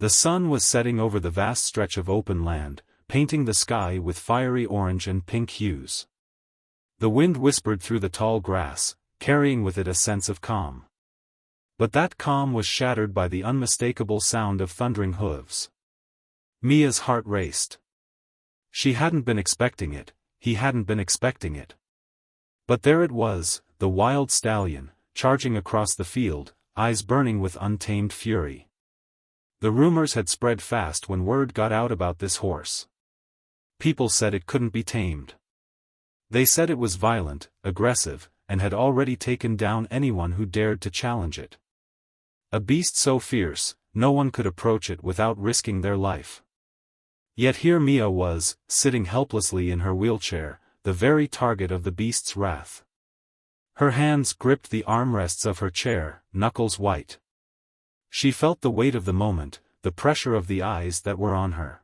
The sun was setting over the vast stretch of open land, painting the sky with fiery orange and pink hues. The wind whispered through the tall grass, carrying with it a sense of calm. But that calm was shattered by the unmistakable sound of thundering hooves. Mia's heart raced. She hadn't been expecting it, he hadn't been expecting it. But there it was, the wild stallion, charging across the field, eyes burning with untamed fury. The rumors had spread fast when word got out about this horse. People said it couldn't be tamed. They said it was violent, aggressive, and had already taken down anyone who dared to challenge it. A beast so fierce, no one could approach it without risking their life. Yet here Mia was, sitting helplessly in her wheelchair, the very target of the beast's wrath. Her hands gripped the armrests of her chair, knuckles white. She felt the weight of the moment, the pressure of the eyes that were on her.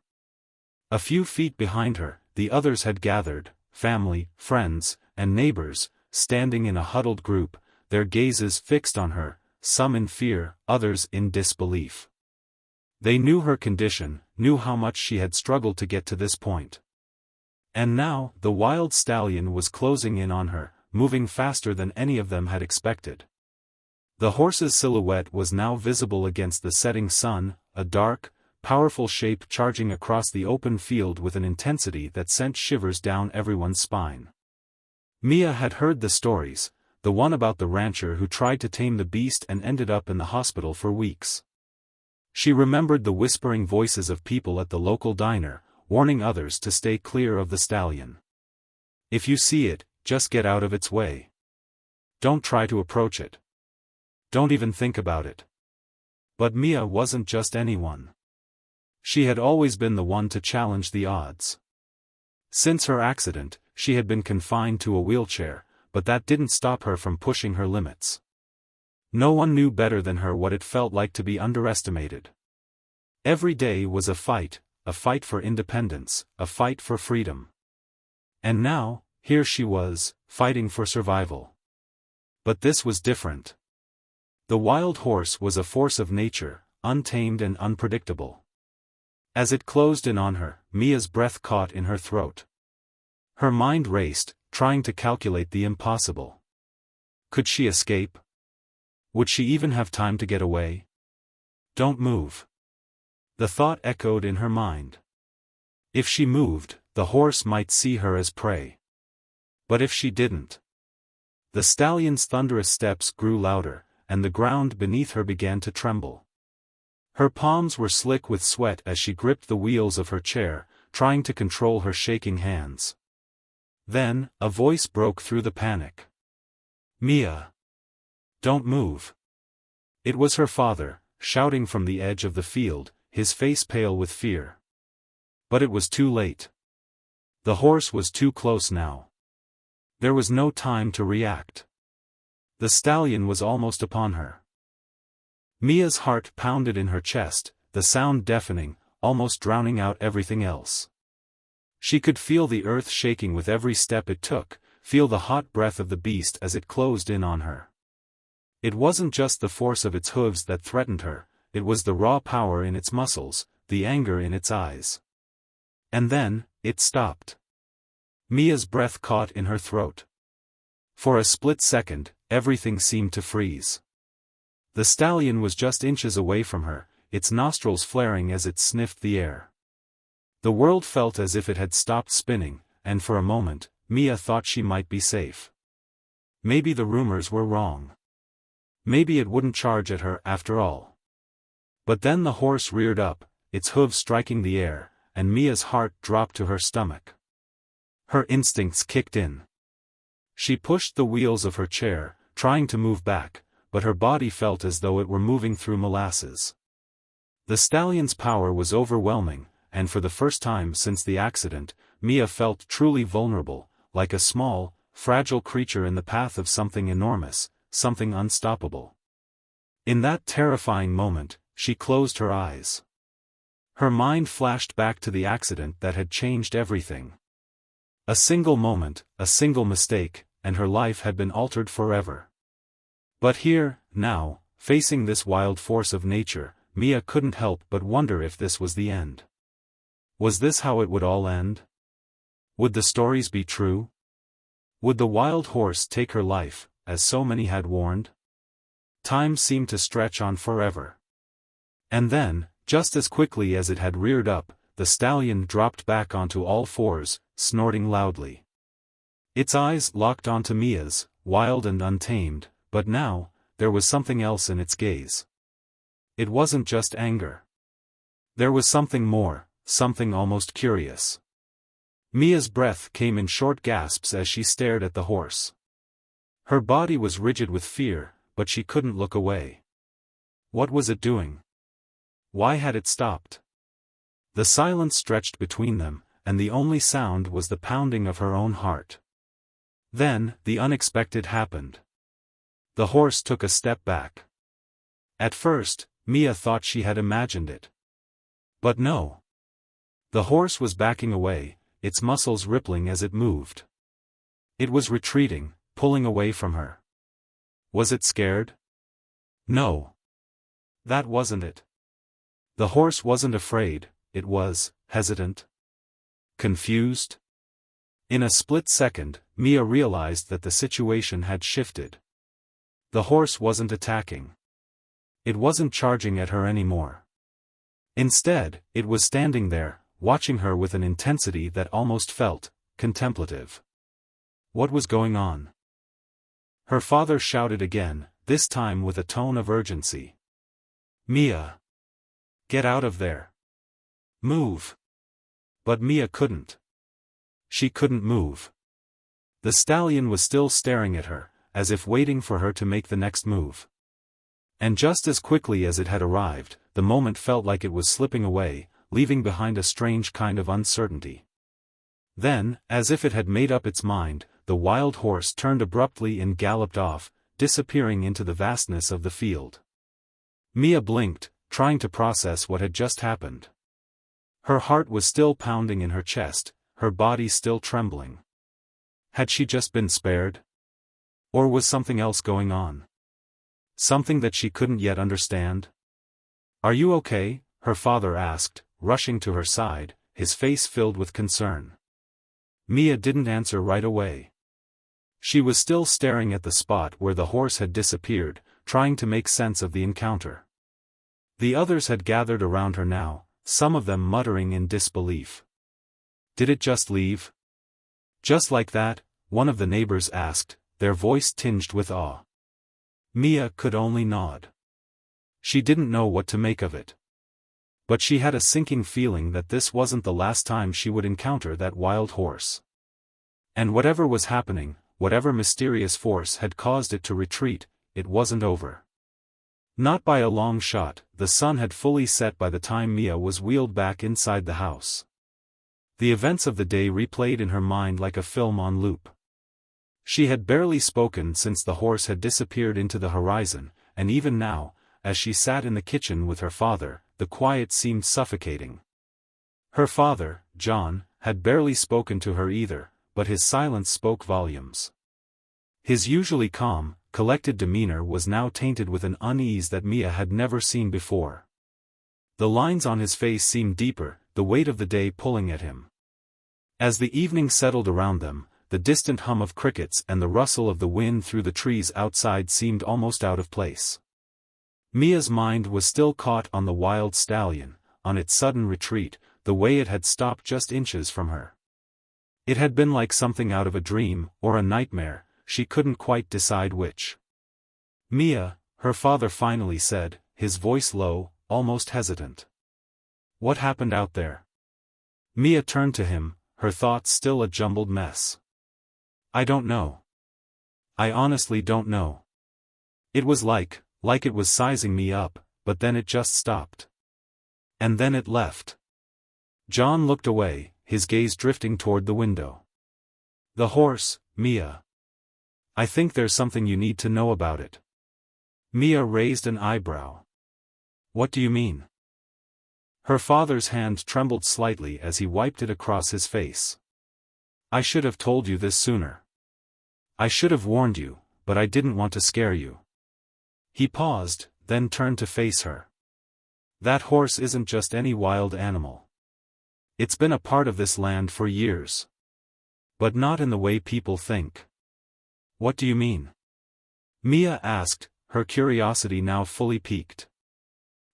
A few feet behind her, the others had gathered, family, friends, and neighbors, standing in a huddled group, their gazes fixed on her, some in fear, others in disbelief. They knew her condition, knew how much she had struggled to get to this point. And now, the wild stallion was closing in on her, moving faster than any of them had expected. The horse's silhouette was now visible against the setting sun, a dark, powerful shape charging across the open field with an intensity that sent shivers down everyone's spine. Mia had heard the stories, the one about the rancher who tried to tame the beast and ended up in the hospital for weeks. She remembered the whispering voices of people at the local diner, warning others to stay clear of the stallion. If you see it, just get out of its way. Don't try to approach it. Don't even think about it. But Mia wasn't just anyone. She had always been the one to challenge the odds. Since her accident, she had been confined to a wheelchair, but that didn't stop her from pushing her limits. No one knew better than her what it felt like to be underestimated. Every day was a fight for independence, a fight for freedom. And now, here she was, fighting for survival. But this was different. The wild horse was a force of nature, untamed and unpredictable. As it closed in on her, Mia's breath caught in her throat. Her mind raced, trying to calculate the impossible. Could she escape? Would she even have time to get away? Don't move. The thought echoed in her mind. If she moved, the horse might see her as prey. But if she didn't? The stallion's thunderous steps grew louder, and the ground beneath her began to tremble. Her palms were slick with sweat as she gripped the wheels of her chair, trying to control her shaking hands. Then, a voice broke through the panic. Mia! Don't move. It was her father, shouting from the edge of the field, his face pale with fear. But it was too late. The horse was too close now. There was no time to react. The stallion was almost upon her. Mia's heart pounded in her chest, the sound deafening, almost drowning out everything else. She could feel the earth shaking with every step it took, feel the hot breath of the beast as it closed in on her. It wasn't just the force of its hooves that threatened her, it was the raw power in its muscles, the anger in its eyes. And then, it stopped. Mia's breath caught in her throat. For a split second, everything seemed to freeze. The stallion was just inches away from her, its nostrils flaring as it sniffed the air. The world felt as if it had stopped spinning, and for a moment, Mia thought she might be safe. Maybe the rumors were wrong. Maybe it wouldn't charge at her after all. But then the horse reared up, its hooves striking the air, and Mia's heart dropped to her stomach. Her instincts kicked in. She pushed the wheels of her chair, trying to move back, but her body felt as though it were moving through molasses. The stallion's power was overwhelming, and for the first time since the accident, Mia felt truly vulnerable, like a small, fragile creature in the path of something enormous, something unstoppable. In that terrifying moment, she closed her eyes. Her mind flashed back to the accident that had changed everything. A single moment, a single mistake, and her life had been altered forever. But here, now, facing this wild force of nature, Mia couldn't help but wonder if this was the end. Was this how it would all end? Would the stories be true? Would the wild horse take her life, as so many had warned? Time seemed to stretch on forever. And then, just as quickly as it had reared up, the stallion dropped back onto all fours, snorting loudly. Its eyes locked onto Mia's, wild and untamed, but now, there was something else in its gaze. It wasn't just anger. There was something more, something almost curious. Mia's breath came in short gasps as she stared at the horse. Her body was rigid with fear, but she couldn't look away. What was it doing? Why had it stopped? The silence stretched between them, and the only sound was the pounding of her own heart. Then, the unexpected happened. The horse took a step back. At first, Mia thought she had imagined it. But no. The horse was backing away, its muscles rippling as it moved. It was retreating, pulling away from her. Was it scared? No. That wasn't it. The horse wasn't afraid, it was hesitant. Confused. In a split second, Mia realized that the situation had shifted. The horse wasn't attacking. It wasn't charging at her anymore. Instead, it was standing there, watching her with an intensity that almost felt contemplative. What was going on? Her father shouted again, this time with a tone of urgency. Mia! Get out of there! Move! But Mia couldn't. She couldn't move. The stallion was still staring at her, as if waiting for her to make the next move. And just as quickly as it had arrived, the moment felt like it was slipping away, leaving behind a strange kind of uncertainty. Then, as if it had made up its mind, the wild horse turned abruptly and galloped off, disappearing into the vastness of the field. Mia blinked, trying to process what had just happened. Her heart was still pounding in her chest, her body still trembling. Had she just been spared? Or was something else going on? Something that she couldn't yet understand? Are you okay? Her father asked, rushing to her side, his face filled with concern. Mia didn't answer right away. She was still staring at the spot where the horse had disappeared, trying to make sense of the encounter. The others had gathered around her now, some of them muttering in disbelief. Did it just leave? Just like that? One of the neighbors asked, their voice tinged with awe. Mia could only nod. She didn't know what to make of it. But she had a sinking feeling that this wasn't the last time she would encounter that wild horse. And whatever was happening, whatever mysterious force had caused it to retreat, it wasn't over. Not by a long shot, the sun had fully set by the time Mia was wheeled back inside the house. The events of the day replayed in her mind like a film on loop. She had barely spoken since the horse had disappeared into the horizon, and even now, as she sat in the kitchen with her father, the quiet seemed suffocating. Her father, John, had barely spoken to her either, but his silence spoke volumes. His usually calm, collected demeanor was now tainted with an unease that Mia had never seen before. The lines on his face seemed deeper, the weight of the day pulling at him. As the evening settled around them, the distant hum of crickets and the rustle of the wind through the trees outside seemed almost out of place. Mia's mind was still caught on the wild stallion, on its sudden retreat, the way it had stopped just inches from her. It had been like something out of a dream, or a nightmare, she couldn't quite decide which. Mia, her father finally said, his voice low, almost hesitant. What happened out there? Mia turned to him, her thoughts still a jumbled mess. I don't know. I honestly don't know. It was like it was sizing me up, but then it just stopped. And then it left. John looked away, his gaze drifting toward the window. The horse, Mia. I think there's something you need to know about it. Mia raised an eyebrow. What do you mean? Her father's hand trembled slightly as he wiped it across his face. I should have told you this sooner. I should have warned you, but I didn't want to scare you. He paused, then turned to face her. That horse isn't just any wild animal. It's been a part of this land for years. But not in the way people think. What do you mean? Mia asked, her curiosity now fully piqued.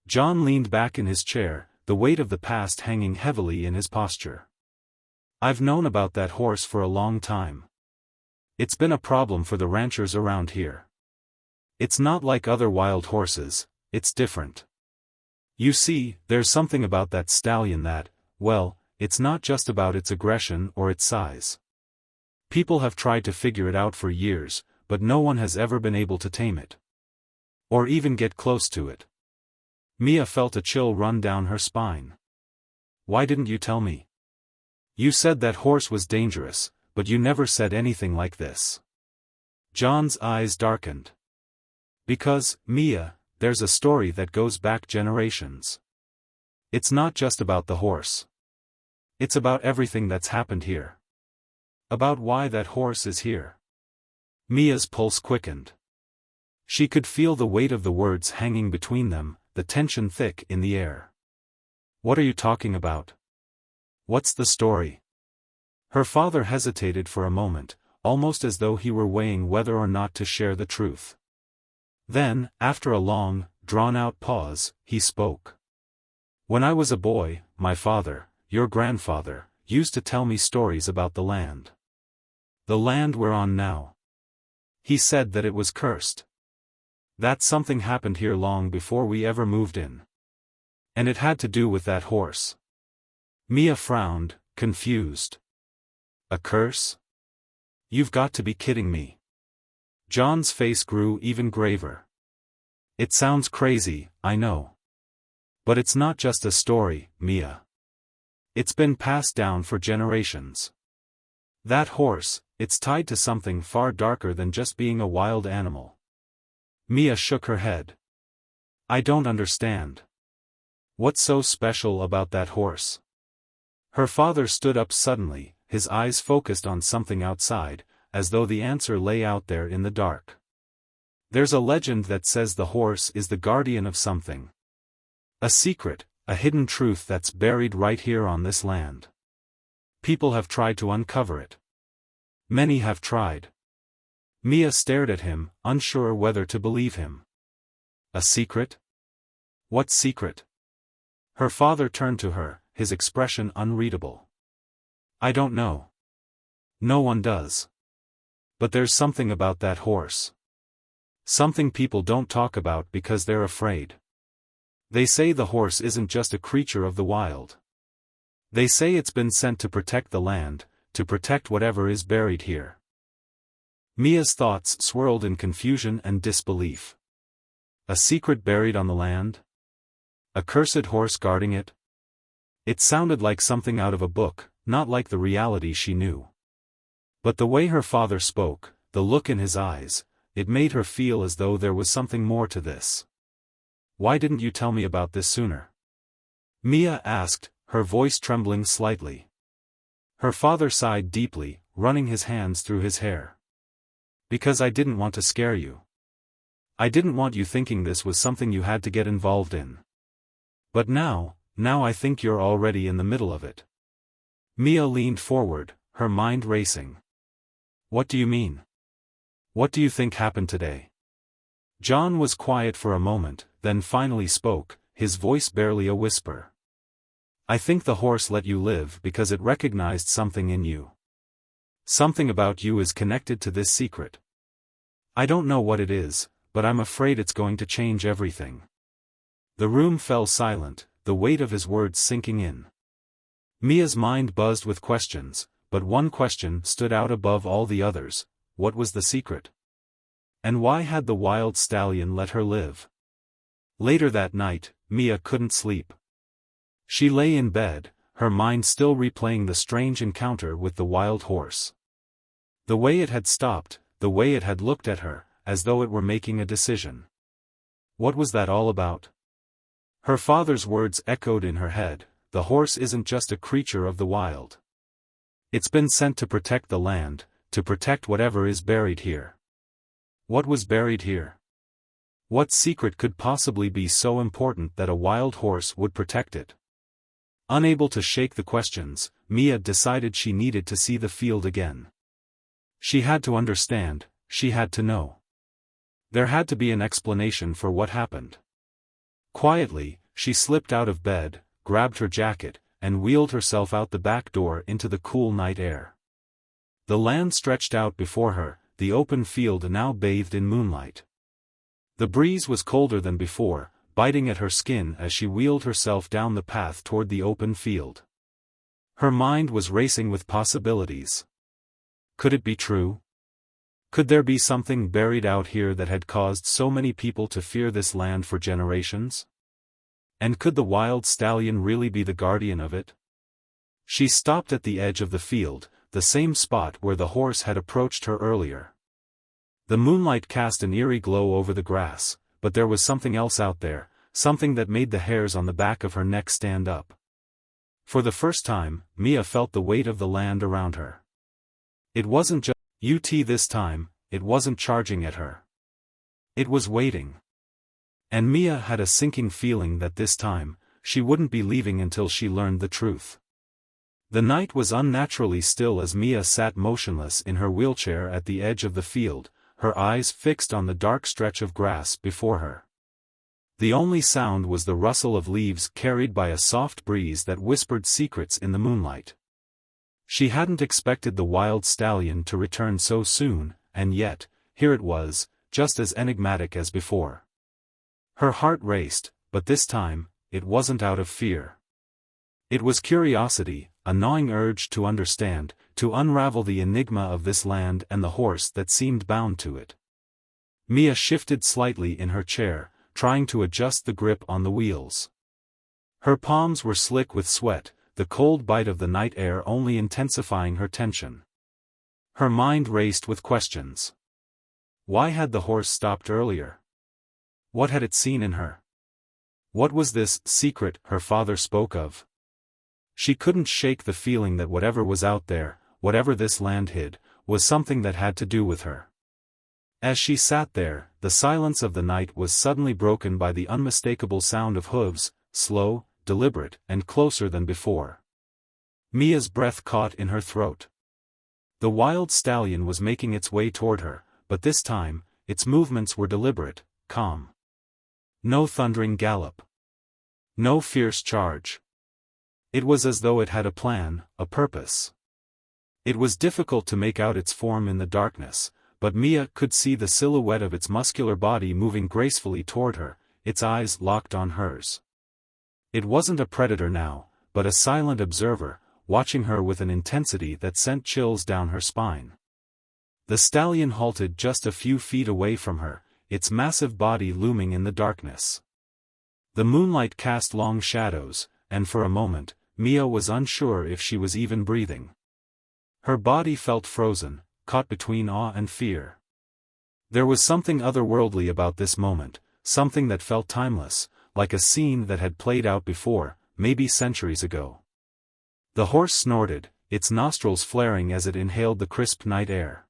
John leaned back in his chair, the weight of the past hanging heavily in his posture. I've known about that horse for a long time. It's been a problem for the ranchers around here. It's not like other wild horses, it's different. You see, there's something about that stallion that, well, it's not just about its aggression or its size. People have tried to figure it out for years, but no one has ever been able to tame it. Or even get close to it. Mia felt a chill run down her spine. Why didn't you tell me? You said that horse was dangerous, but you never said anything like this. John's eyes darkened. Because, Mia, there's a story that goes back generations. It's not just about the horse. It's about everything that's happened here. About why that horse is here. Mia's pulse quickened. She could feel the weight of the words hanging between them, the tension thick in the air. What are you talking about? What's the story? Her father hesitated for a moment, almost as though he were weighing whether or not to share the truth. Then, after a long, drawn-out pause, he spoke. When I was a boy, my father, your grandfather, used to tell me stories about the land. The land we're on now. He said that it was cursed. That something happened here long before we ever moved in. And it had to do with that horse. Mia frowned, confused. A curse? You've got to be kidding me. John's face grew even graver. It sounds crazy, I know. But it's not just a story, Mia. It's been passed down for generations. That horse, it's tied to something far darker than just being a wild animal. Mia shook her head. I don't understand. What's so special about that horse? Her father stood up suddenly, his eyes focused on something outside, as though the answer lay out there in the dark. There's a legend that says the horse is the guardian of something. A secret, a hidden truth that's buried right here on this land. People have tried to uncover it. Many have tried. Mia stared at him, unsure whether to believe him. A secret? What secret? Her father turned to her, his expression unreadable. I don't know. No one does. But there's something about that horse. Something people don't talk about because they're afraid. They say the horse isn't just a creature of the wild. They say it's been sent to protect the land, to protect whatever is buried here. Mia's thoughts swirled in confusion and disbelief. A secret buried on the land? A cursed horse guarding it? It sounded like something out of a book, not like the reality she knew. But the way her father spoke, the look in his eyes, it made her feel as though there was something more to this. Why didn't you tell me about this sooner? Mia asked, her voice trembling slightly. Her father sighed deeply, running his hands through his hair. Because I didn't want to scare you. I didn't want you thinking this was something you had to get involved in. But now I think you're already in the middle of it. Mia leaned forward, her mind racing. What do you mean? What do you think happened today? John was quiet for a moment, then finally spoke, his voice barely a whisper. I think the horse let you live because it recognized something in you. Something about you is connected to this secret. I don't know what it is, but I'm afraid it's going to change everything. The room fell silent, the weight of his words sinking in. Mia's mind buzzed with questions, but one question stood out above all the others: what was the secret? And why had the wild stallion let her live? Later that night, Mia couldn't sleep. She lay in bed, her mind still replaying the strange encounter with the wild horse. The way it had stopped, the way it had looked at her, as though it were making a decision. What was that all about? Her father's words echoed in her head: the horse isn't just a creature of the wild. It's been sent to protect the land, to protect whatever is buried here. What was buried here? What secret could possibly be so important that a wild horse would protect it? Unable to shake the questions, Mia decided she needed to see the field again. She had to understand, she had to know. There had to be an explanation for what happened. Quietly, she slipped out of bed, grabbed her jacket, and wheeled herself out the back door into the cool night air. The land stretched out before her, the open field now bathed in moonlight. The breeze was colder than before, biting at her skin as she wheeled herself down the path toward the open field. Her mind was racing with possibilities. Could it be true? Could there be something buried out here that had caused so many people to fear this land for generations? And could the wild stallion really be the guardian of it? She stopped at the edge of the field, the same spot where the horse had approached her earlier. The moonlight cast an eerie glow over the grass, but there was something else out there, something that made the hairs on the back of her neck stand up. For the first time, Mia felt the weight of the land around her. It wasn't just UT this time, it wasn't charging at her. It was waiting. And Mia had a sinking feeling that this time, she wouldn't be leaving until she learned the truth. The night was unnaturally still as Mia sat motionless in her wheelchair at the edge of the field, her eyes fixed on the dark stretch of grass before her. The only sound was the rustle of leaves carried by a soft breeze that whispered secrets in the moonlight. She hadn't expected the wild stallion to return so soon, and yet, here it was, just as enigmatic as before. Her heart raced, but this time, it wasn't out of fear. It was curiosity, a gnawing urge to understand, to unravel the enigma of this land and the horse that seemed bound to it. Mia shifted slightly in her chair, trying to adjust the grip on the wheels. Her palms were slick with sweat, the cold bite of the night air only intensifying her tension. Her mind raced with questions. Why had the horse stopped earlier? What had it seen in her? What was this secret her father spoke of? She couldn't shake the feeling that whatever was out there, whatever this land hid, was something that had to do with her. As she sat there, the silence of the night was suddenly broken by the unmistakable sound of hooves, slow, deliberate, and closer than before. Mia's breath caught in her throat. The wild stallion was making its way toward her, but this time, its movements were deliberate, calm. No thundering gallop. No fierce charge. It was as though it had a plan, a purpose. It was difficult to make out its form in the darkness, but Mia could see the silhouette of its muscular body moving gracefully toward her, its eyes locked on hers. It wasn't a predator now, but a silent observer, watching her with an intensity that sent chills down her spine. The stallion halted just a few feet away from her, its massive body looming in the darkness. The moonlight cast long shadows, and for a moment, Mia was unsure if she was even breathing. Her body felt frozen, caught between awe and fear. There was something otherworldly about this moment, something that felt timeless, like a scene that had played out before, maybe centuries ago. The horse snorted, its nostrils flaring as it inhaled the crisp night air.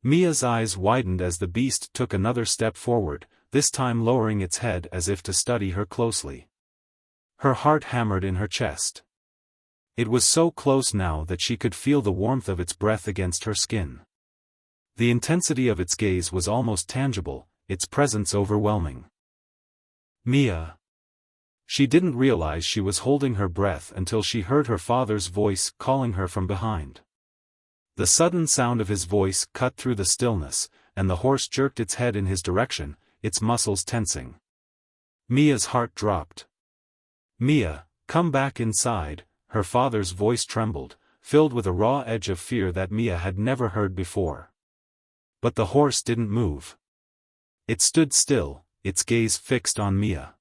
Mia's eyes widened as the beast took another step forward, this time lowering its head as if to study her closely. Her heart hammered in her chest. It was so close now that she could feel the warmth of its breath against her skin. The intensity of its gaze was almost tangible, its presence overwhelming. Mia. She didn't realize she was holding her breath until she heard her father's voice calling her from behind. The sudden sound of his voice cut through the stillness, and the horse jerked its head in his direction, its muscles tensing. Mia's heart dropped. Mia, come back inside, her father's voice trembled, filled with a raw edge of fear that Mia had never heard before. But the horse didn't move. It stood still, its gaze fixed on Mia.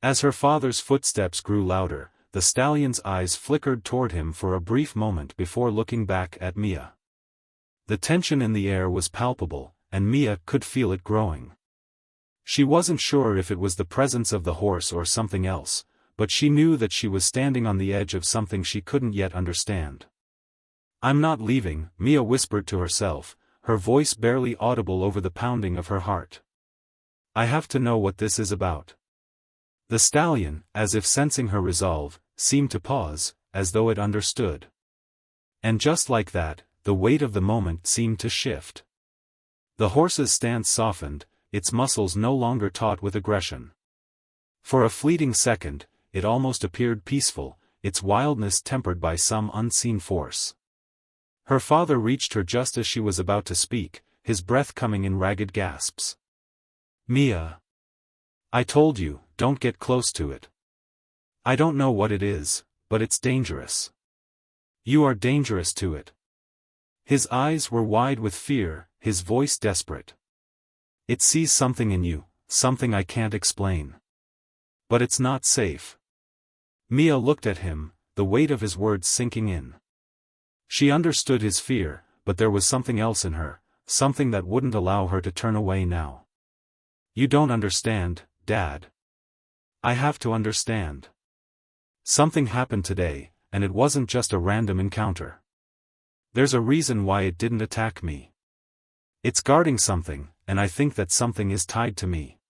As her father's footsteps grew louder, the stallion's eyes flickered toward him for a brief moment before looking back at Mia. The tension in the air was palpable, and Mia could feel it growing. She wasn't sure if it was the presence of the horse or something else, but she knew that she was standing on the edge of something she couldn't yet understand. I'm not leaving, Mia whispered to herself, her voice barely audible over the pounding of her heart. I have to know what this is about. The stallion, as if sensing her resolve, seemed to pause, as though it understood. And just like that, the weight of the moment seemed to shift. The horse's stance softened, its muscles no longer taut with aggression. For a fleeting second, it almost appeared peaceful, its wildness tempered by some unseen force. Her father reached her just as she was about to speak, his breath coming in ragged gasps. "Mia. I told you, don't get close to it. I don't know what it is, but it's dangerous. You are dangerous to it." His eyes were wide with fear, his voice desperate. "It sees something in you, something I can't explain. But it's not safe." Mia looked at him, the weight of his words sinking in. She understood his fear, but there was something else in her, something that wouldn't allow her to turn away now. "You don't understand, Dad. I have to understand. Something happened today, and it wasn't just a random encounter. There's a reason why it didn't attack me. It's guarding something, and I think that something is tied to me."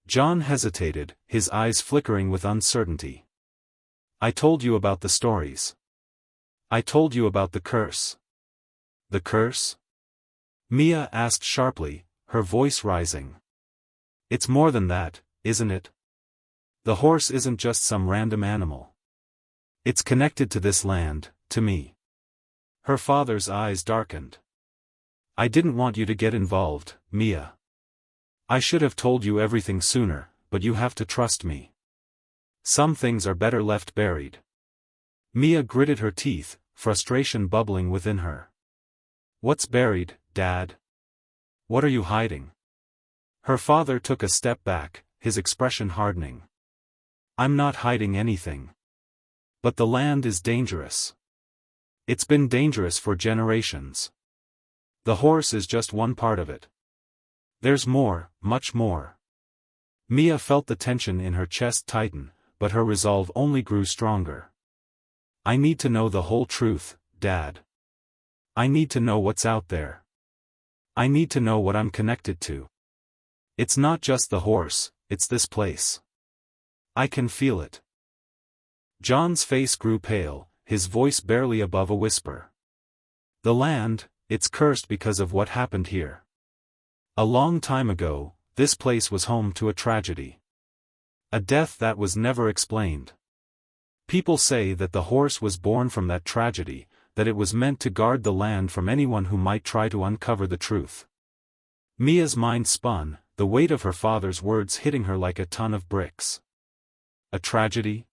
John hesitated, his eyes flickering with uncertainty. "I told you about the stories. I told you about the curse." "The curse?" Mia asked sharply, her voice rising. "It's more than that, isn't it? The horse isn't just some random animal. It's connected to this land, to me." Her father's eyes darkened. "I didn't want you to get involved, Mia. I should have told you everything sooner, but you have to trust me. Some things are better left buried." Mia gritted her teeth, frustration bubbling within her. "What's buried, Dad? What are you hiding?" Her father took a step back, his expression hardening. "I'm not hiding anything. But the land is dangerous. It's been dangerous for generations. The horse is just one part of it. There's more, much more." Mia felt the tension in her chest tighten, but her resolve only grew stronger. "I need to know the whole truth, Dad. I need to know what's out there. I need to know what I'm connected to. It's not just the horse, it's this place. I can feel it." John's face grew pale, his voice barely above a whisper. "The land, it's cursed because of what happened here. A long time ago, this place was home to a tragedy. A death that was never explained. People say that the horse was born from that tragedy, that it was meant to guard the land from anyone who might try to uncover the truth." Mia's mind spun, the weight of her father's words hitting her like a ton of bricks. A tragedy?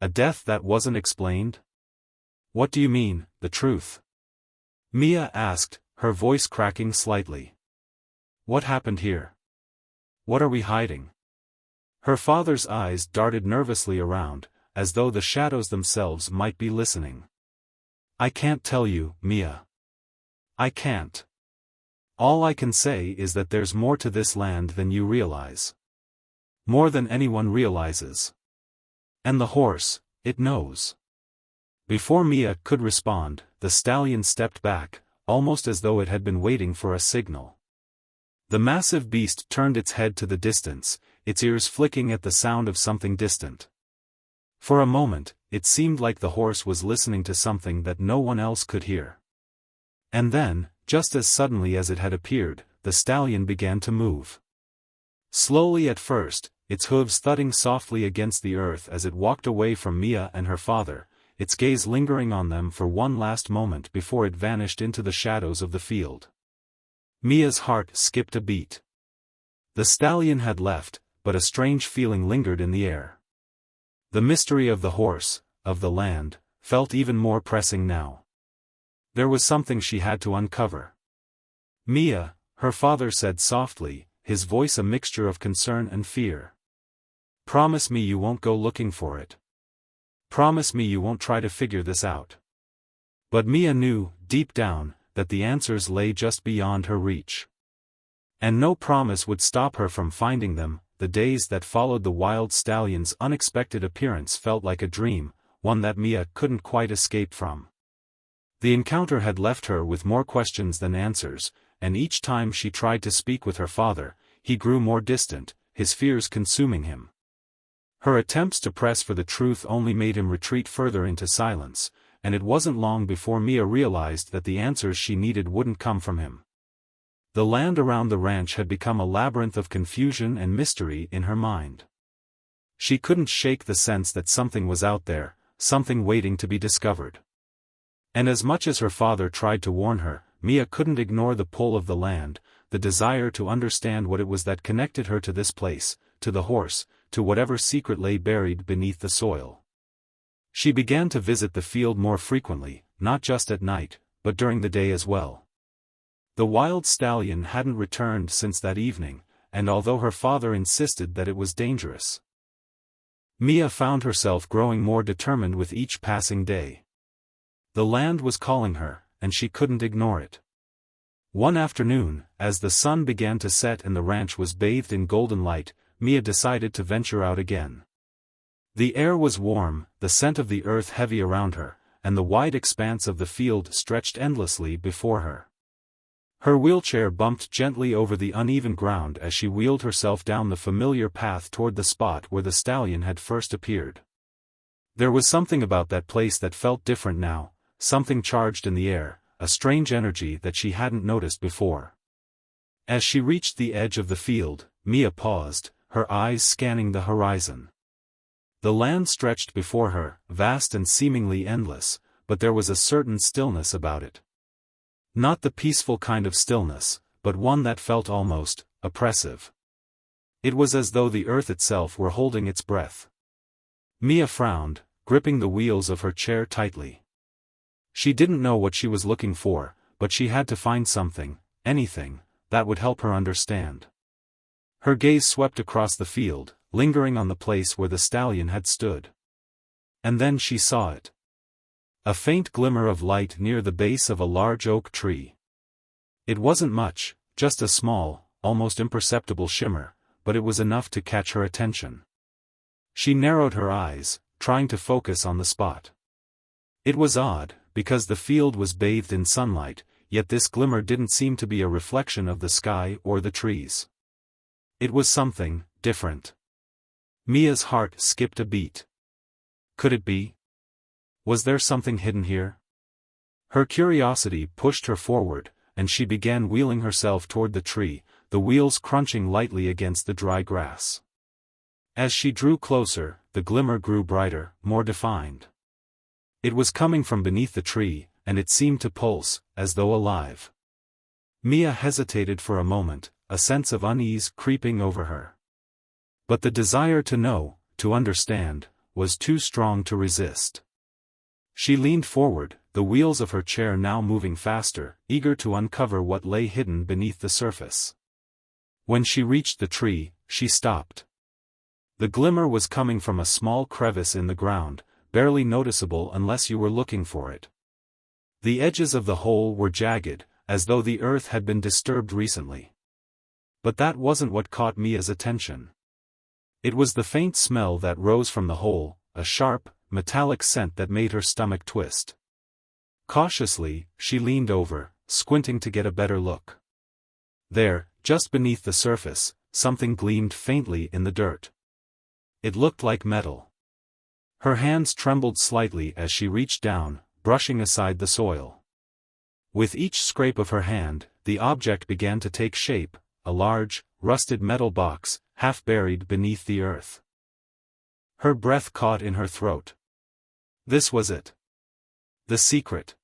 A death that wasn't explained? "What do you mean, the truth?" Mia asked, her voice cracking slightly. "What happened here? What are we hiding?" Her father's eyes darted nervously around, as though the shadows themselves might be listening. "I can't tell you, Mia. I can't. All I can say is that there's more to this land than you realize. More than anyone realizes. And the horse, it knows." Before Mia could respond, the stallion stepped back, almost as though it had been waiting for a signal. The massive beast turned its head to the distance, its ears flicking at the sound of something distant. For a moment, it seemed like the horse was listening to something that no one else could hear. And then, just as suddenly as it had appeared, the stallion began to move. Slowly at first, its hooves thudding softly against the earth as it walked away from Mia and her father, its gaze lingering on them for one last moment before it vanished into the shadows of the field. Mia's heart skipped a beat. The stallion had left, but a strange feeling lingered in the air. The mystery of the horse, of the land, felt even more pressing now. There was something she had to uncover. "Mia," her father said softly, his voice a mixture of concern and fear. "Promise me you won't go looking for it. Promise me you won't try to figure this out." But Mia knew, deep down, that the answers lay just beyond her reach. And no promise would stop her from finding them. The days that followed the wild stallion's unexpected appearance felt like a dream, one that Mia couldn't quite escape from. The encounter had left her with more questions than answers, and each time she tried to speak with her father, he grew more distant, his fears consuming him. Her attempts to press for the truth only made him retreat further into silence, and it wasn't long before Mia realized that the answers she needed wouldn't come from him. The land around the ranch had become a labyrinth of confusion and mystery in her mind. She couldn't shake the sense that something was out there, something waiting to be discovered. And as much as her father tried to warn her, Mia couldn't ignore the pull of the land, the desire to understand what it was that connected her to this place, to the horse, to whatever secret lay buried beneath the soil. She began to visit the field more frequently, not just at night, but during the day as well. The wild stallion hadn't returned since that evening, and although her father insisted that it was dangerous, Mia found herself growing more determined with each passing day. The land was calling her, and she couldn't ignore it. One afternoon, as the sun began to set and the ranch was bathed in golden light, Mia decided to venture out again. The air was warm, the scent of the earth heavy around her, and the wide expanse of the field stretched endlessly before her. Her wheelchair bumped gently over the uneven ground as she wheeled herself down the familiar path toward the spot where the stallion had first appeared. There was something about that place that felt different now, something charged in the air, a strange energy that she hadn't noticed before. As she reached the edge of the field, Mia paused, her eyes scanning the horizon. The land stretched before her, vast and seemingly endless, but there was a certain stillness about it. Not the peaceful kind of stillness, but one that felt almost oppressive. It was as though the earth itself were holding its breath. Mia frowned, gripping the wheels of her chair tightly. She didn't know what she was looking for, but she had to find something, anything, that would help her understand. Her gaze swept across the field, lingering on the place where the stallion had stood. And then she saw it. A faint glimmer of light near the base of a large oak tree. It wasn't much, just a small, almost imperceptible shimmer, but it was enough to catch her attention. She narrowed her eyes, trying to focus on the spot. It was odd, because the field was bathed in sunlight, yet this glimmer didn't seem to be a reflection of the sky or the trees. It was something different. Mia's heart skipped a beat. Could it be? Was there something hidden here? Her curiosity pushed her forward, and she began wheeling herself toward the tree, the wheels crunching lightly against the dry grass. As she drew closer, the glimmer grew brighter, more defined. It was coming from beneath the tree, and it seemed to pulse, as though alive. Mia hesitated for a moment, a sense of unease creeping over her. But the desire to know, to understand, was too strong to resist. She leaned forward, the wheels of her chair now moving faster, eager to uncover what lay hidden beneath the surface. When she reached the tree, she stopped. The glimmer was coming from a small crevice in the ground, barely noticeable unless you were looking for it. The edges of the hole were jagged, as though the earth had been disturbed recently. But that wasn't what caught Mia's attention. It was the faint smell that rose from the hole, a sharp, metallic scent that made her stomach twist. Cautiously, she leaned over, squinting to get a better look. There, just beneath the surface, something gleamed faintly in the dirt. It looked like metal. Her hands trembled slightly as she reached down, brushing aside the soil. With each scrape of her hand, the object began to take shape, a large, rusted metal box, half buried beneath the earth. Her breath caught in her throat. This was it. The secret.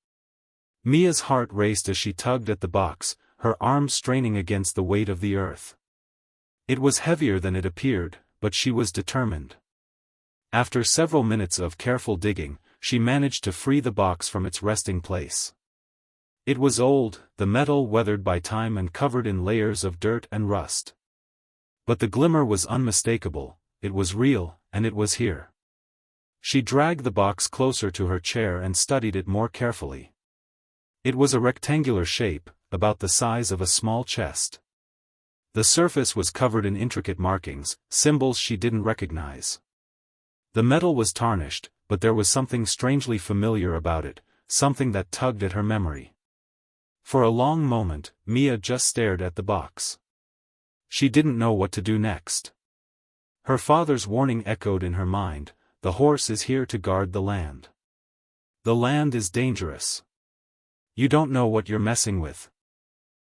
Mia's heart raced as she tugged at the box, her arms straining against the weight of the earth. It was heavier than it appeared, but she was determined. After several minutes of careful digging, she managed to free the box from its resting place. It was old, the metal weathered by time and covered in layers of dirt and rust. But the glimmer was unmistakable, it was real, and it was here. She dragged the box closer to her chair and studied it more carefully. It was a rectangular shape, about the size of a small chest. The surface was covered in intricate markings, symbols she didn't recognize. The metal was tarnished, but there was something strangely familiar about it, something that tugged at her memory. For a long moment, Mia just stared at the box. She didn't know what to do next. Her father's warning echoed in her mind, the horse is here to guard the land. The land is dangerous. You don't know what you're messing with.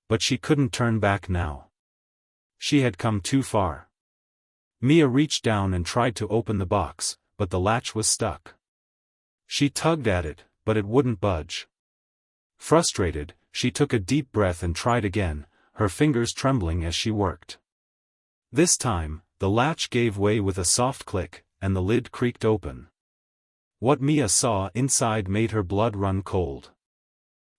But she couldn't turn back now. She had come too far. Mia reached down and tried to open the box, but the latch was stuck. She tugged at it, but it wouldn't budge. Frustrated, she took a deep breath and tried again, her fingers trembling as she worked. This time, the latch gave way with a soft click, and the lid creaked open. What Mia saw inside made her blood run cold.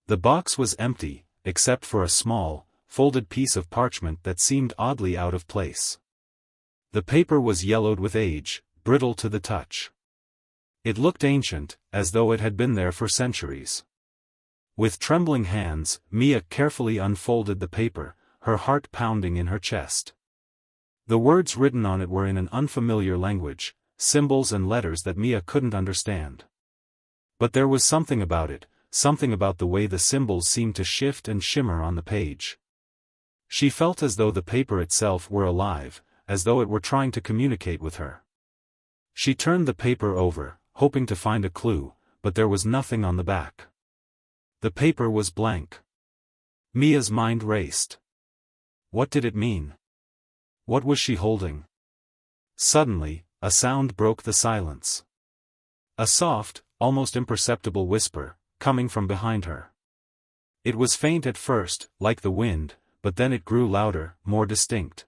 The box was empty, except for a small, folded piece of parchment that seemed oddly out of place. The paper was yellowed with age, brittle to the touch. It looked ancient, as though it had been there for centuries. With trembling hands, Mia carefully unfolded the paper, her heart pounding in her chest. The words written on it were in an unfamiliar language, symbols and letters that Mia couldn't understand. But there was something about it, something about the way the symbols seemed to shift and shimmer on the page. She felt as though the paper itself were alive, as though it were trying to communicate with her. She turned the paper over, hoping to find a clue, but there was nothing on the back. The paper was blank. Mia's mind raced. What did it mean? What was she holding? Suddenly, a sound broke the silence. A soft, almost imperceptible whisper, coming from behind her. It was faint at first, like the wind, but then it grew louder, more distinct.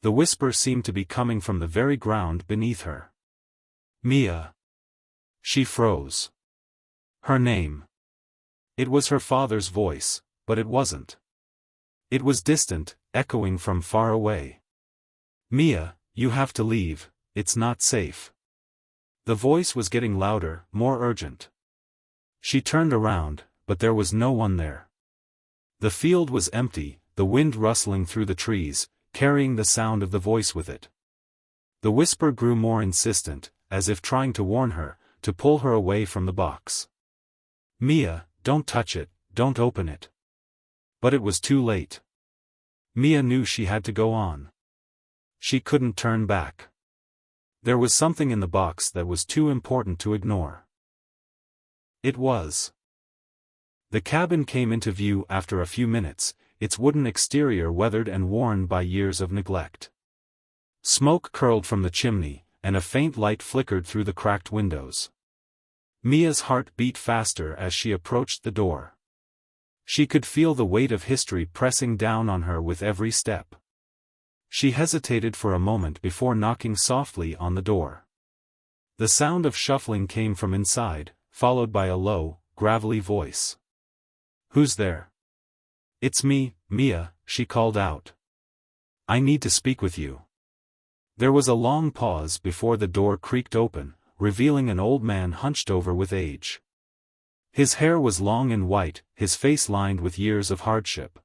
The whisper seemed to be coming from the very ground beneath her. Mia. She froze. Her name. It was her father's voice, but it wasn't. It was distant, echoing from far away. Mia, you have to leave, it's not safe. The voice was getting louder, more urgent. She turned around, but there was no one there. The field was empty, the wind rustling through the trees, carrying the sound of the voice with it. The whisper grew more insistent, as if trying to warn her, to pull her away from the box. Mia, don't touch it, don't open it. But it was too late. Mia knew she had to go on. She couldn't turn back. There was something in the box that was too important to ignore. It was. The cabin came into view after a few minutes, its wooden exterior weathered and worn by years of neglect. Smoke curled from the chimney, and a faint light flickered through the cracked windows. Mia's heart beat faster as she approached the door. She could feel the weight of history pressing down on her with every step. She hesitated for a moment before knocking softly on the door. The sound of shuffling came from inside, followed by a low, gravelly voice. Who's there? It's me, Mia, she called out. I need to speak with you. There was a long pause before the door creaked open, revealing an old man hunched over with age. His hair was long and white, his face lined with years of hardship.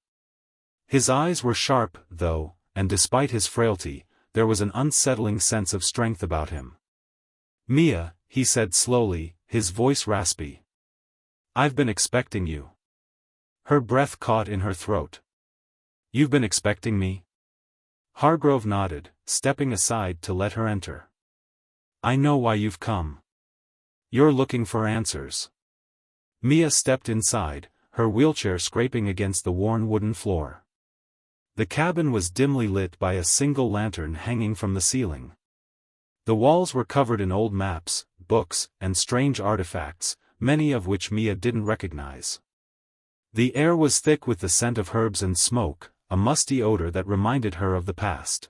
His eyes were sharp, though, and despite his frailty, there was an unsettling sense of strength about him. Mia, he said slowly, his voice raspy. I've been expecting you. Her breath caught in her throat. You've been expecting me? Hargrove nodded, stepping aside to let her enter. I know why you've come. You're looking for answers. Mia stepped inside, her wheelchair scraping against the worn wooden floor. The cabin was dimly lit by a single lantern hanging from the ceiling. The walls were covered in old maps, books, and strange artifacts, many of which Mia didn't recognize. The air was thick with the scent of herbs and smoke, a musty odor that reminded her of the past.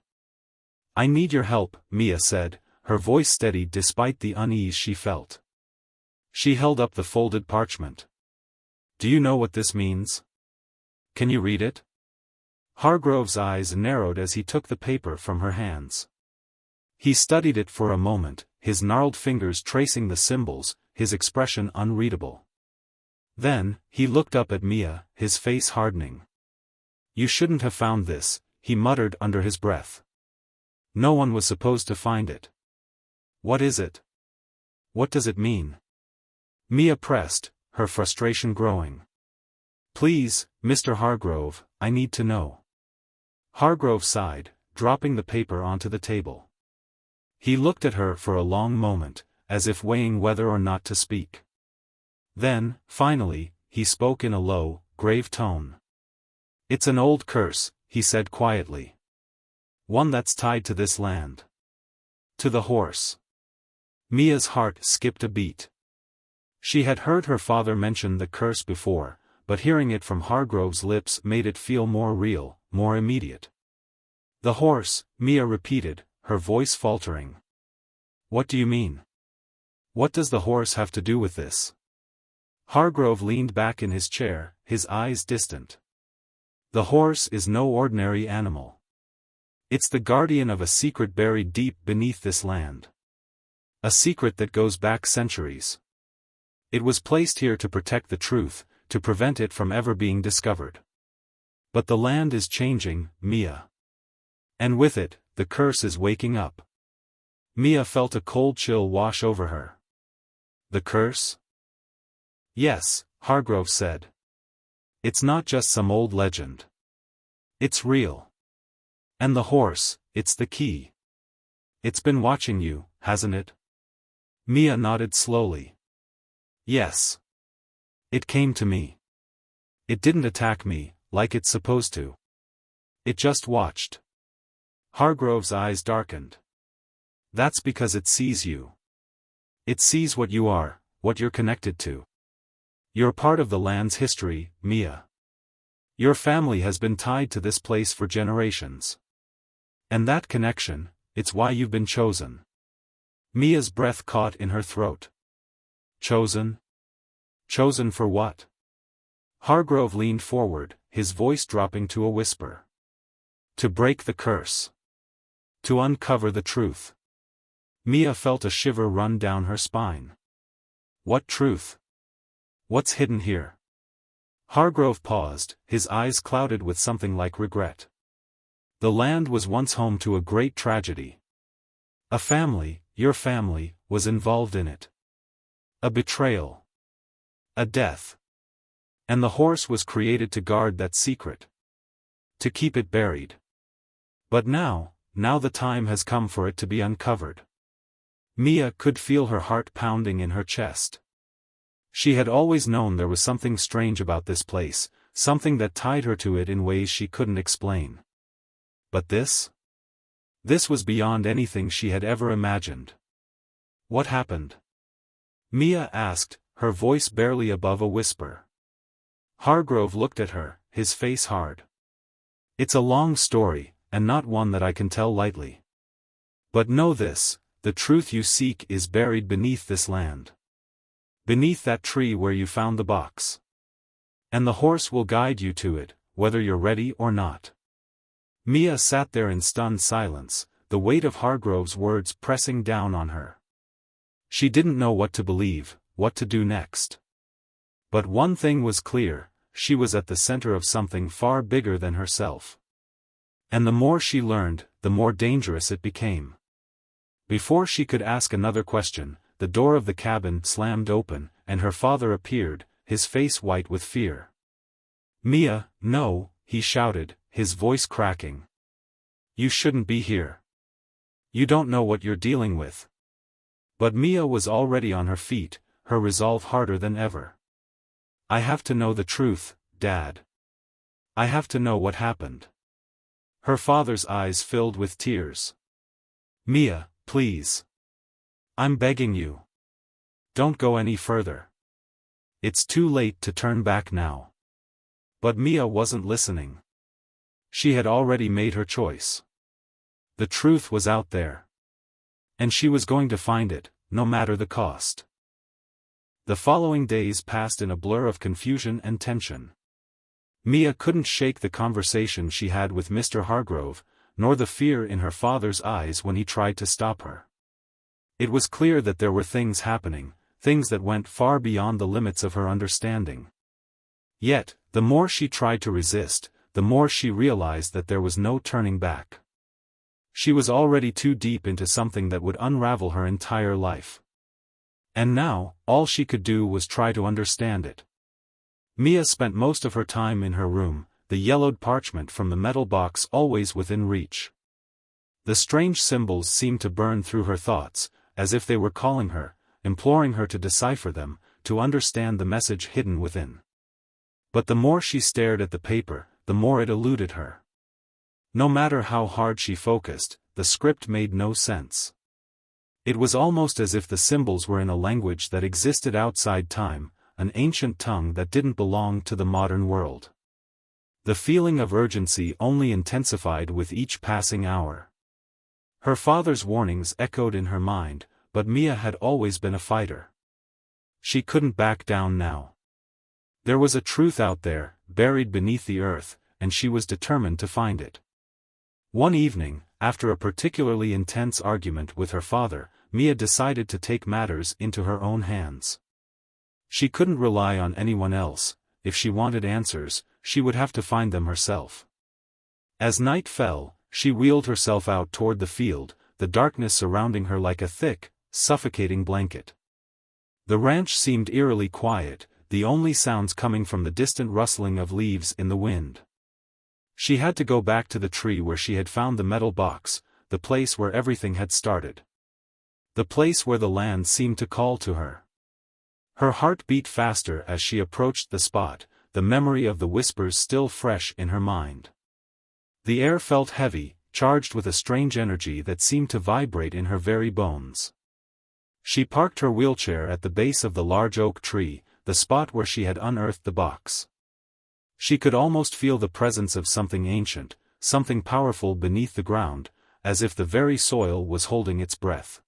I need your help, Mia said, her voice steady despite the unease she felt. She held up the folded parchment. Do you know what this means? Can you read it? Hargrove's eyes narrowed as he took the paper from her hands. He studied it for a moment, his gnarled fingers tracing the symbols, his expression unreadable. Then, he looked up at Mia, his face hardening. You shouldn't have found this, he muttered under his breath. No one was supposed to find it. What is it? What does it mean? Mia pressed, her frustration growing. Please, Mr. Hargrove, I need to know. Hargrove sighed, dropping the paper onto the table. He looked at her for a long moment, as if weighing whether or not to speak. Then, finally, he spoke in a low, grave tone. "It's an old curse," he said quietly. "One that's tied to this land. To the horse." Mia's heart skipped a beat. She had heard her father mention the curse before, but hearing it from Hargrove's lips made it feel more real, more immediate. "The horse," Mia repeated, her voice faltering. "What do you mean? What does the horse have to do with this?" Hargrove leaned back in his chair, his eyes distant. "The horse is no ordinary animal. It's the guardian of a secret buried deep beneath this land. A secret that goes back centuries. It was placed here to protect the truth, to prevent it from ever being discovered. But the land is changing, Mia. And with it, the curse is waking up." Mia felt a cold chill wash over her. "The curse?" "Yes," Hargrove said. "It's not just some old legend. It's real. And the horse, it's the key. It's been watching you, hasn't it?" Mia nodded slowly. "Yes. It came to me. It didn't attack me, like it's supposed to. It just watched." Hargrove's eyes darkened. "That's because it sees you. It sees what you are, what you're connected to. You're part of the land's history, Mia. Your family has been tied to this place for generations. And that connection, it's why you've been chosen." Mia's breath caught in her throat. "Chosen? Chosen for what?" Hargrove leaned forward, his voice dropping to a whisper. "To break the curse. To uncover the truth." Mia felt a shiver run down her spine. "What truth? What's hidden here?" Hargrove paused, his eyes clouded with something like regret. "The land was once home to a great tragedy. A family, your family, was involved in it. A betrayal. A death. And the horse was created to guard that secret. To keep it buried. But now the time has come for it to be uncovered." Mia could feel her heart pounding in her chest. She had always known there was something strange about this place, something that tied her to it in ways she couldn't explain. But this? This was beyond anything she had ever imagined. "What happened?" Mia asked, her voice barely above a whisper. Hargrove looked at her, his face hard. "It's a long story, and not one that I can tell lightly. But know this, the truth you seek is buried beneath this land. Beneath that tree where you found the box. And the horse will guide you to it, whether you're ready or not." Mia sat there in stunned silence, the weight of Hargrove's words pressing down on her. She didn't know what to believe, what to do next. But one thing was clear, she was at the center of something far bigger than herself. And the more she learned, the more dangerous it became. Before she could ask another question, the door of the cabin slammed open, and her father appeared, his face white with fear. "Mia, no," he shouted, his voice cracking. "You shouldn't be here. You don't know what you're dealing with." But Mia was already on her feet, her resolve harder than ever. "I have to know the truth, Dad. I have to know what happened." Her father's eyes filled with tears. "Mia, please. I'm begging you. Don't go any further. It's too late to turn back now." But Mia wasn't listening. She had already made her choice. The truth was out there. And she was going to find it, no matter the cost. The following days passed in a blur of confusion and tension. Mia couldn't shake the conversation she had with Mr. Hargrove, nor the fear in her father's eyes when he tried to stop her. It was clear that there were things happening, things that went far beyond the limits of her understanding. Yet, the more she tried to resist, the more she realized that there was no turning back. She was already too deep into something that would unravel her entire life. And now, all she could do was try to understand it. Mia spent most of her time in her room, the yellowed parchment from the metal box always within reach. The strange symbols seemed to burn through her thoughts, as if they were calling her, imploring her to decipher them, to understand the message hidden within. But the more she stared at the paper, the more it eluded her. No matter how hard she focused, the script made no sense. It was almost as if the symbols were in a language that existed outside time, an ancient tongue that didn't belong to the modern world. The feeling of urgency only intensified with each passing hour. Her father's warnings echoed in her mind, but Mia had always been a fighter. She couldn't back down now. There was a truth out there, buried beneath the earth, and she was determined to find it. One evening, after a particularly intense argument with her father, Mia decided to take matters into her own hands. She couldn't rely on anyone else. If she wanted answers, she would have to find them herself. As night fell, she wheeled herself out toward the field, the darkness surrounding her like a thick, suffocating blanket. The ranch seemed eerily quiet, the only sounds coming from the distant rustling of leaves in the wind. She had to go back to the tree where she had found the metal box, the place where everything had started. The place where the land seemed to call to her. Her heart beat faster as she approached the spot, the memory of the whispers still fresh in her mind. The air felt heavy, charged with a strange energy that seemed to vibrate in her very bones. She parked her wheelchair at the base of the large oak tree, the spot where she had unearthed the box. She could almost feel the presence of something ancient, something powerful beneath the ground, as if the very soil was holding its breath.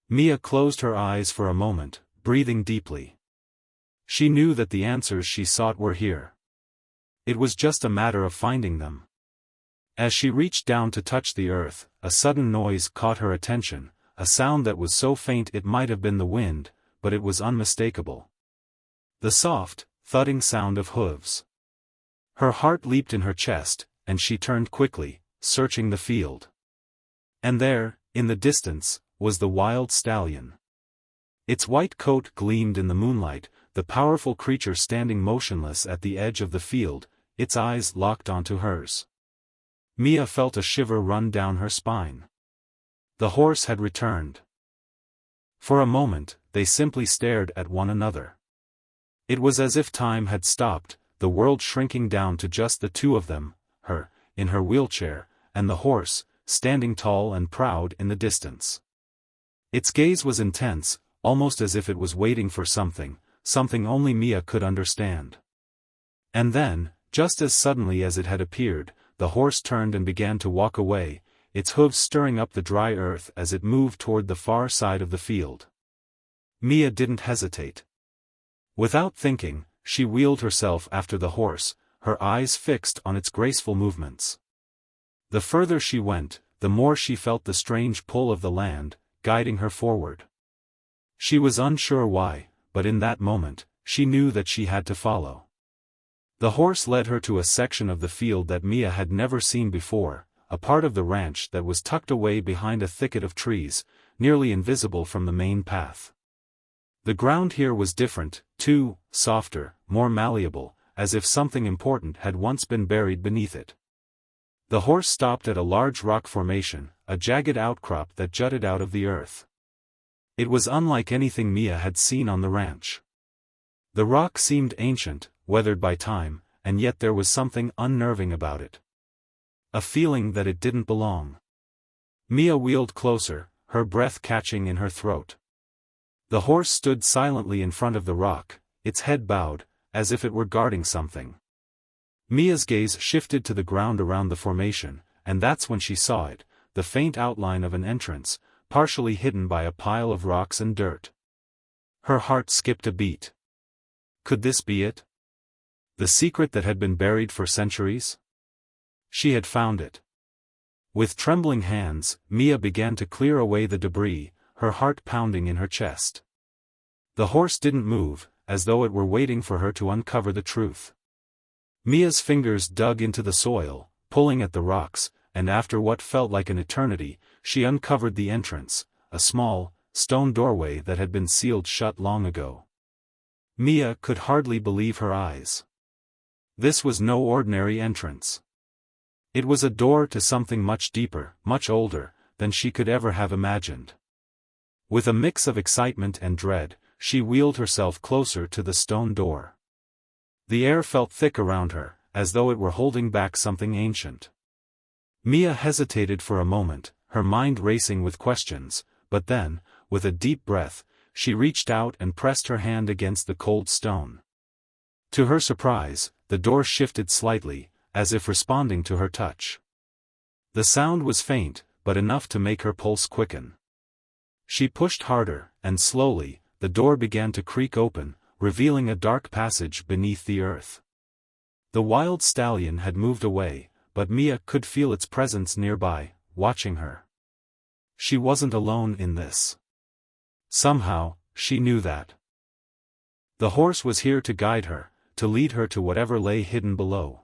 Mia closed her eyes for a moment, breathing deeply. She knew that the answers she sought were here. It was just a matter of finding them. As she reached down to touch the earth, a sudden noise caught her attention, a sound that was so faint it might have been the wind, but it was unmistakable. The soft, thudding sound of hooves. Her heart leaped in her chest, and she turned quickly, searching the field. And there, in the distance, was the wild stallion. Its white coat gleamed in the moonlight, the powerful creature standing motionless at the edge of the field, its eyes locked onto hers. Mia felt a shiver run down her spine. The horse had returned. For a moment, they simply stared at one another. It was as if time had stopped, the world shrinking down to just the two of them, her, in her wheelchair, and the horse, standing tall and proud in the distance. Its gaze was intense, almost as if it was waiting for something, something only Mia could understand. And then, just as suddenly as it had appeared, the horse turned and began to walk away, its hooves stirring up the dry earth as it moved toward the far side of the field. Mia didn't hesitate. Without thinking, she wheeled herself after the horse, her eyes fixed on its graceful movements. The further she went, the more she felt the strange pull of the land, guiding her forward. She was unsure why, but in that moment, she knew that she had to follow. The horse led her to a section of the field that Mia had never seen before, a part of the ranch that was tucked away behind a thicket of trees, nearly invisible from the main path. The ground here was different, too, softer, more malleable, as if something important had once been buried beneath it. The horse stopped at a large rock formation, a jagged outcrop that jutted out of the earth. It was unlike anything Mia had seen on the ranch. The rock seemed ancient, weathered by time, and yet there was something unnerving about it. A feeling that it didn't belong. Mia wheeled closer, her breath catching in her throat. The horse stood silently in front of the rock, its head bowed, as if it were guarding something. Mia's gaze shifted to the ground around the formation, and that's when she saw it, the faint outline of an entrance, partially hidden by a pile of rocks and dirt. Her heart skipped a beat. Could this be it? The secret that had been buried for centuries? She had found it. With trembling hands, Mia began to clear away the debris, her heart pounding in her chest. The horse didn't move, as though it were waiting for her to uncover the truth. Mia's fingers dug into the soil, pulling at the rocks, and after what felt like an eternity, she uncovered the entrance, a small, stone doorway that had been sealed shut long ago. Mia could hardly believe her eyes. This was no ordinary entrance. It was a door to something much deeper, much older, than she could ever have imagined. With a mix of excitement and dread, she wheeled herself closer to the stone door. The air felt thick around her, as though it were holding back something ancient. Mia hesitated for a moment, her mind racing with questions, but then, with a deep breath, she reached out and pressed her hand against the cold stone. To her surprise, the door shifted slightly, as if responding to her touch. The sound was faint, but enough to make her pulse quicken. She pushed harder, and slowly, the door began to creak open, revealing a dark passage beneath the earth. The wild stallion had moved away, but Mia could feel its presence nearby, watching her. She wasn't alone in this. Somehow, she knew that. The horse was here to guide her, to lead her to whatever lay hidden below.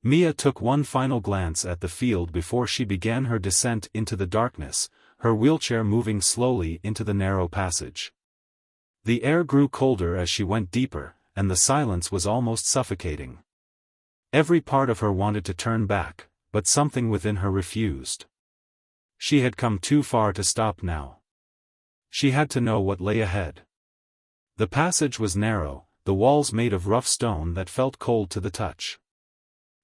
Mia took one final glance at the field before she began her descent into the darkness, her wheelchair moving slowly into the narrow passage. The air grew colder as she went deeper, and the silence was almost suffocating. Every part of her wanted to turn back, but something within her refused. She had come too far to stop now. She had to know what lay ahead. The passage was narrow, the walls made of rough stone that felt cold to the touch.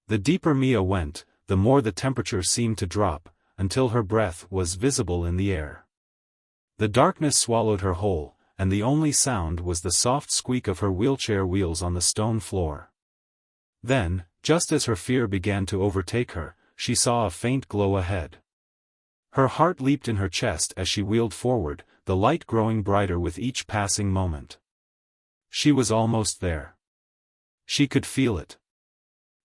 The deeper Mia went, the more the temperature seemed to drop, until her breath was visible in the air. The darkness swallowed her whole, and the only sound was the soft squeak of her wheelchair wheels on the stone floor. Then, just as her fear began to overtake her, she saw a faint glow ahead. Her heart leaped in her chest as she wheeled forward, the light growing brighter with each passing moment. She was almost there. She could feel it.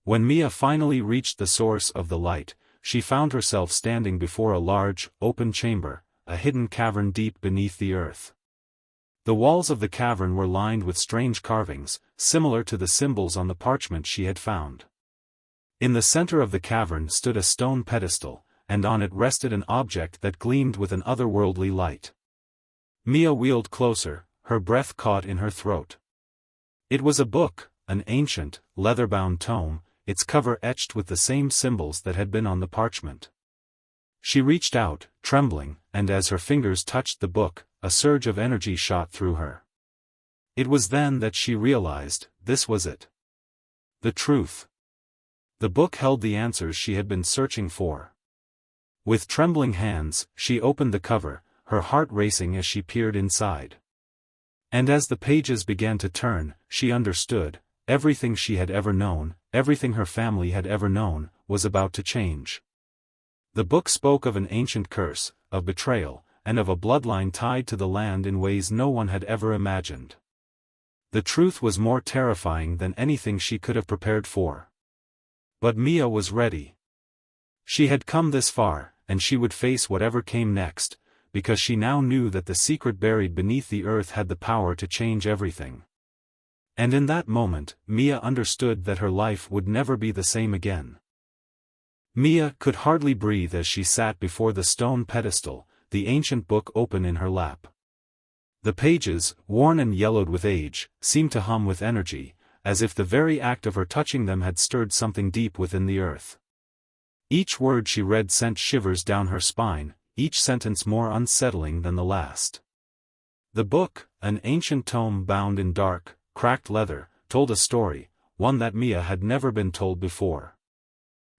When Mia finally reached the source of the light, she found herself standing before a large, open chamber, a hidden cavern deep beneath the earth. The walls of the cavern were lined with strange carvings, similar to the symbols on the parchment she had found. In the center of the cavern stood a stone pedestal, and on it rested an object that gleamed with an otherworldly light. Mia wheeled closer, her breath caught in her throat. It was a book, an ancient, leather-bound tome, its cover etched with the same symbols that had been on the parchment. She reached out, trembling, and as her fingers touched the book, a surge of energy shot through her. It was then that she realized, this was it. The truth. The book held the answers she had been searching for. With trembling hands, she opened the cover, her heart racing as she peered inside. And as the pages began to turn, she understood, everything she had ever known, everything her family had ever known, was about to change. The book spoke of an ancient curse, of betrayal, and of a bloodline tied to the land in ways no one had ever imagined. The truth was more terrifying than anything she could have prepared for. But Mia was ready. She had come this far, and she would face whatever came next, because she now knew that the secret buried beneath the earth had the power to change everything. And in that moment, Mia understood that her life would never be the same again. Mia could hardly breathe as she sat before the stone pedestal, the ancient book open in her lap. The pages, worn and yellowed with age, seemed to hum with energy, as if the very act of her touching them had stirred something deep within the earth. Each word she read sent shivers down her spine, each sentence more unsettling than the last. The book, an ancient tome bound in dark, cracked leather, told a story, one that Mia had never been told before.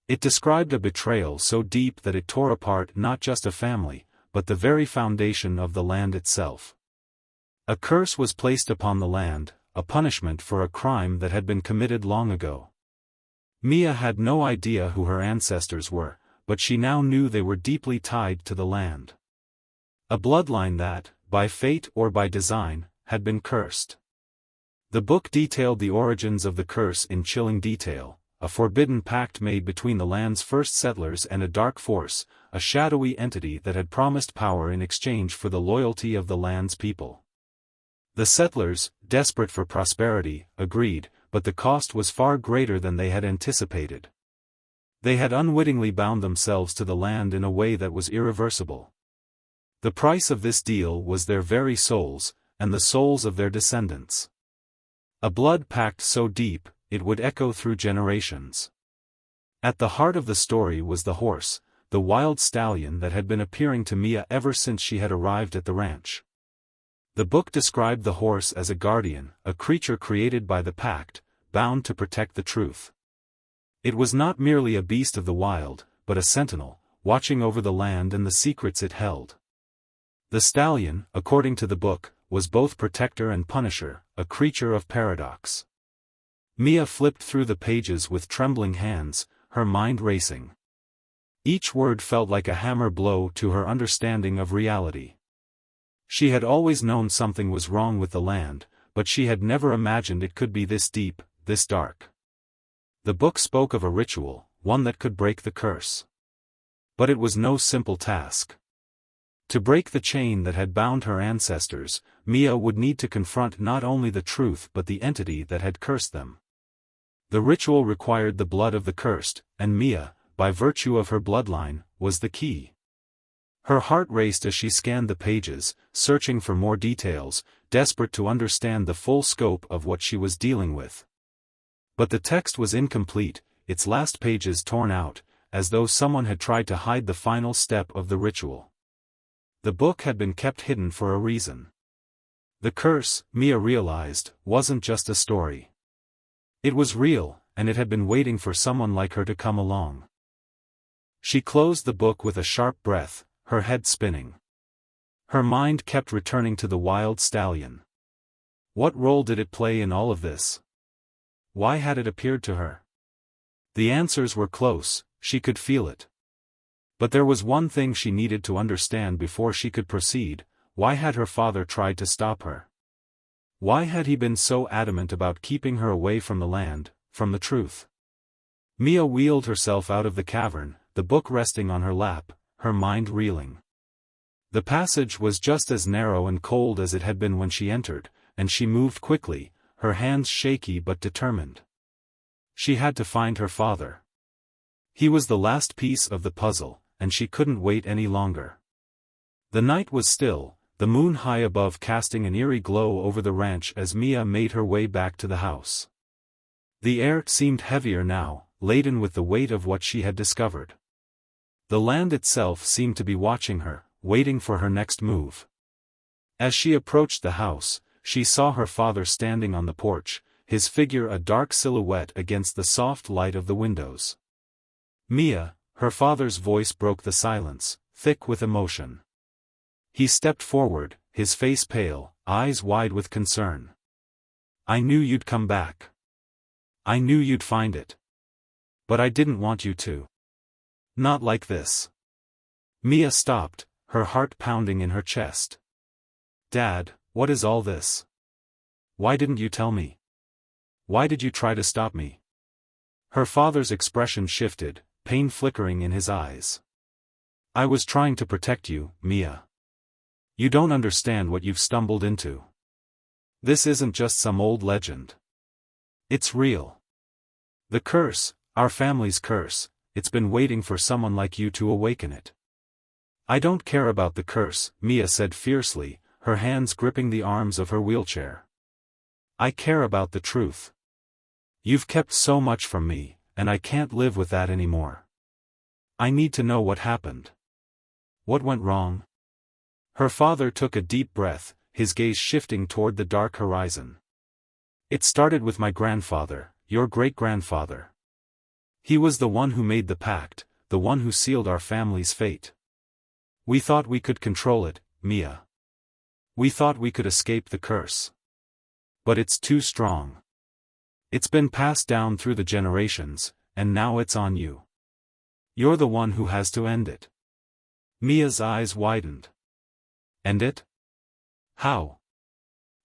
It described a betrayal so deep that it tore apart not just a family, but the very foundation of the land itself. A curse was placed upon the land, a punishment for a crime that had been committed long ago. Mia had no idea who her ancestors were, but she now knew they were deeply tied to the land. A bloodline that, by fate or by design, had been cursed. The book detailed the origins of the curse in chilling detail, a forbidden pact made between the land's first settlers and a dark force, a shadowy entity that had promised power in exchange for the loyalty of the land's people. The settlers, desperate for prosperity, agreed, but the cost was far greater than they had anticipated. They had unwittingly bound themselves to the land in a way that was irreversible. The price of this deal was their very souls, and the souls of their descendants. A blood pact so deep, it would echo through generations. At the heart of the story was the horse, the wild stallion that had been appearing to Mia ever since she had arrived at the ranch. The book described the horse as a guardian, a creature created by the pact, bound to protect the truth. It was not merely a beast of the wild, but a sentinel, watching over the land and the secrets it held. The stallion, according to the book, was both protector and punisher, a creature of paradox. Mia flipped through the pages with trembling hands, her mind racing. Each word felt like a hammer blow to her understanding of reality. She had always known something was wrong with the land, but she had never imagined it could be this deep, this dark. The book spoke of a ritual, one that could break the curse. But it was no simple task. To break the chain that had bound her ancestors, Mia would need to confront not only the truth but the entity that had cursed them. The ritual required the blood of the cursed, and Mia, by virtue of her bloodline, was the key. Her heart raced as she scanned the pages, searching for more details, desperate to understand the full scope of what she was dealing with. But the text was incomplete, its last pages torn out, as though someone had tried to hide the final step of the ritual. The book had been kept hidden for a reason. The curse, Mia realized, wasn't just a story. It was real, and it had been waiting for someone like her to come along. She closed the book with a sharp breath, her head spinning. Her mind kept returning to the wild stallion. What role did it play in all of this? Why had it appeared to her? The answers were close, she could feel it. But there was one thing she needed to understand before she could proceed: why had her father tried to stop her? Why had he been so adamant about keeping her away from the land, from the truth? Mia wheeled herself out of the cavern, the book resting on her lap, her mind reeling. The passage was just as narrow and cold as it had been when she entered, and she moved quickly, her hands shaky but determined. She had to find her father. He was the last piece of the puzzle, and she couldn't wait any longer. The night was still, the moon high above casting an eerie glow over the ranch as Mia made her way back to the house. The air seemed heavier now, laden with the weight of what she had discovered. The land itself seemed to be watching her, waiting for her next move. As she approached the house, she saw her father standing on the porch, his figure a dark silhouette against the soft light of the windows. "Mia," her father's voice broke the silence, thick with emotion. He stepped forward, his face pale, eyes wide with concern. "I knew you'd come back. I knew you'd find it. But I didn't want you to. Not like this." Mia stopped, her heart pounding in her chest. "Dad, what is all this? Why didn't you tell me? Why did you try to stop me?" Her father's expression shifted, pain flickering in his eyes. "I was trying to protect you, Mia. You don't understand what you've stumbled into. This isn't just some old legend. It's real. The curse, our family's curse, it's been waiting for someone like you to awaken it." "I don't care about the curse," Mia said fiercely, her hands gripping the arms of her wheelchair. "I care about the truth. You've kept so much from me, and I can't live with that anymore. I need to know what happened. What went wrong?" Her father took a deep breath, his gaze shifting toward the dark horizon. "It started with my grandfather, your great-grandfather. He was the one who made the pact, the one who sealed our family's fate. We thought we could control it, Mia. We thought we could escape the curse. But it's too strong. It's been passed down through the generations, and now it's on you. You're the one who has to end it." Mia's eyes widened. "End it? How?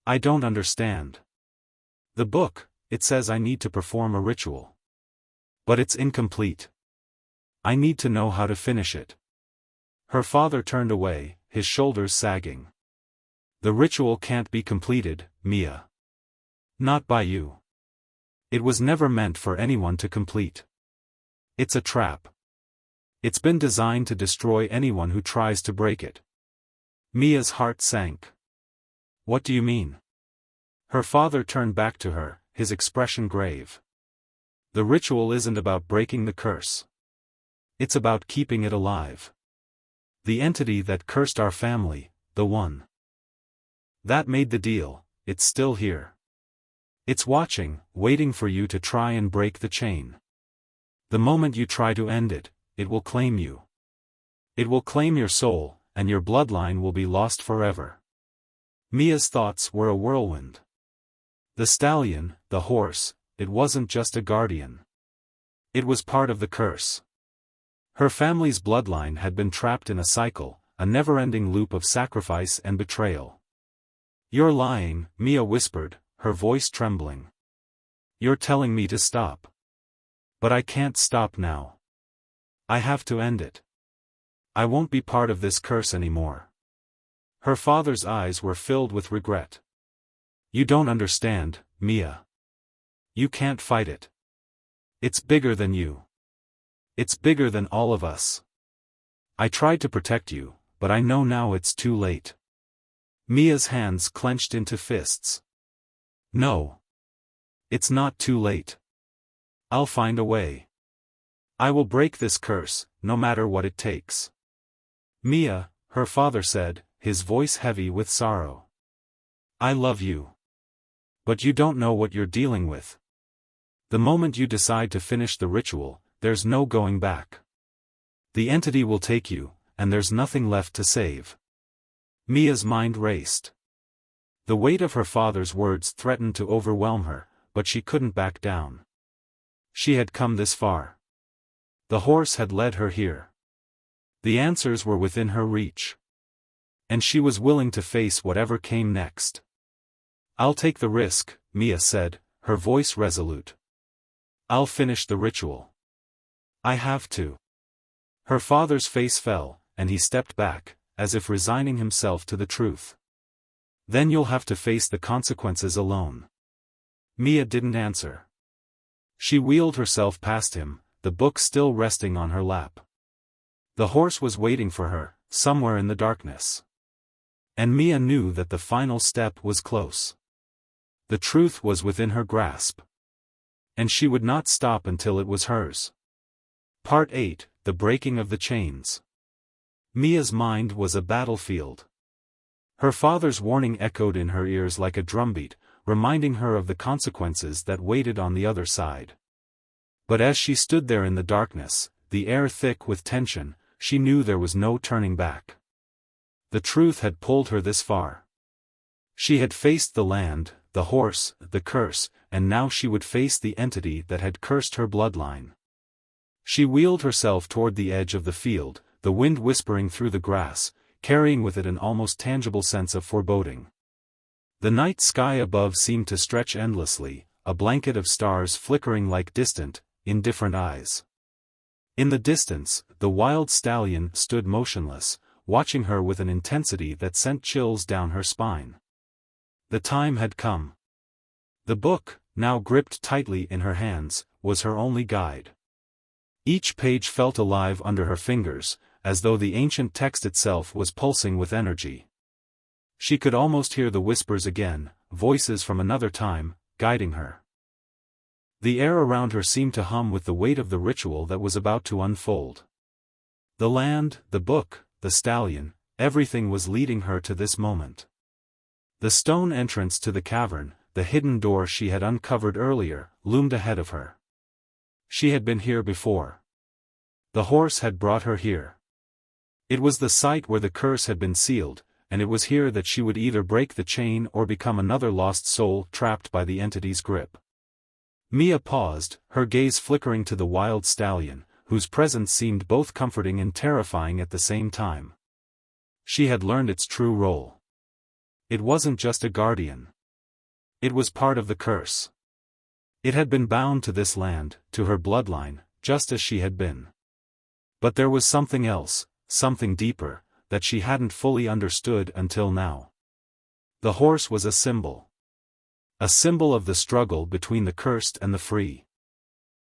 I don't understand. The book, it says I need to perform a ritual. But it's incomplete. I need to know how to finish it." Her father turned away, his shoulders sagging. "The ritual can't be completed, Mia. Not by you. It was never meant for anyone to complete. It's a trap. It's been designed to destroy anyone who tries to break it." Mia's heart sank. "What do you mean?" Her father turned back to her, his expression grave. The ritual isn't about breaking the curse. It's about keeping it alive. The entity that cursed our family, the one that made the deal, it's still here. It's watching, waiting for you to try and break the chain. The moment you try to end it, it will claim you. It will claim your soul, and your bloodline will be lost forever. Mia's thoughts were a whirlwind. The stallion, the horse, it wasn't just a guardian. It was part of the curse. Her family's bloodline had been trapped in a cycle, a never-ending loop of sacrifice and betrayal. "You're lying," Mia whispered, her voice trembling. "You're telling me to stop. But I can't stop now. I have to end it. I won't be part of this curse anymore." Her father's eyes were filled with regret. "You don't understand, Mia. You can't fight it. It's bigger than you. It's bigger than all of us. I tried to protect you, but I know now it's too late." Mia's hands clenched into fists. "No. It's not too late. I'll find a way. I will break this curse, no matter what it takes." "Mia," her father said, his voice heavy with sorrow. "I love you. But you don't know what you're dealing with. The moment you decide to finish the ritual, there's no going back. The entity will take you, and there's nothing left to save." Mia's mind raced. The weight of her father's words threatened to overwhelm her, but she couldn't back down. She had come this far. The horse had led her here. The answers were within her reach. And she was willing to face whatever came next. "I'll take the risk," Mia said, her voice resolute. "I'll finish the ritual. I have to." Her father's face fell, and he stepped back, as if resigning himself to the truth. "Then you'll have to face the consequences alone." Mia didn't answer. She wheeled herself past him, the book still resting on her lap. The horse was waiting for her, somewhere in the darkness. And Mia knew that the final step was close. The truth was within her grasp. And she would not stop until it was hers. Part 8, The Breaking of the Chains. Mia's mind was a battlefield. Her father's warning echoed in her ears like a drumbeat, reminding her of the consequences that waited on the other side. But as she stood there in the darkness, the air thick with tension, she knew there was no turning back. The truth had pulled her this far. She had faced the land, the horse, the curse, and now she would face the entity that had cursed her bloodline. She wheeled herself toward the edge of the field, the wind whispering through the grass, carrying with it an almost tangible sense of foreboding. The night sky above seemed to stretch endlessly, a blanket of stars flickering like distant, indifferent eyes. In the distance, the wild stallion stood motionless, watching her with an intensity that sent chills down her spine. The time had come. The book, now gripped tightly in her hands, was her only guide. Each page felt alive under her fingers, as though the ancient text itself was pulsing with energy. She could almost hear the whispers again, voices from another time, guiding her. The air around her seemed to hum with the weight of the ritual that was about to unfold. The land, the book, the stallion, everything was leading her to this moment. The stone entrance to the cavern, the hidden door she had uncovered earlier, loomed ahead of her. She had been here before. The horse had brought her here. It was the site where the curse had been sealed, and it was here that she would either break the chain or become another lost soul trapped by the entity's grip. Mia paused, her gaze flickering to the wild stallion, whose presence seemed both comforting and terrifying at the same time. She had learned its true role. It wasn't just a guardian. It was part of the curse. It had been bound to this land, to her bloodline, just as she had been. But there was something else, something deeper, that she hadn't fully understood until now. The horse was a symbol. A symbol of the struggle between the cursed and the free.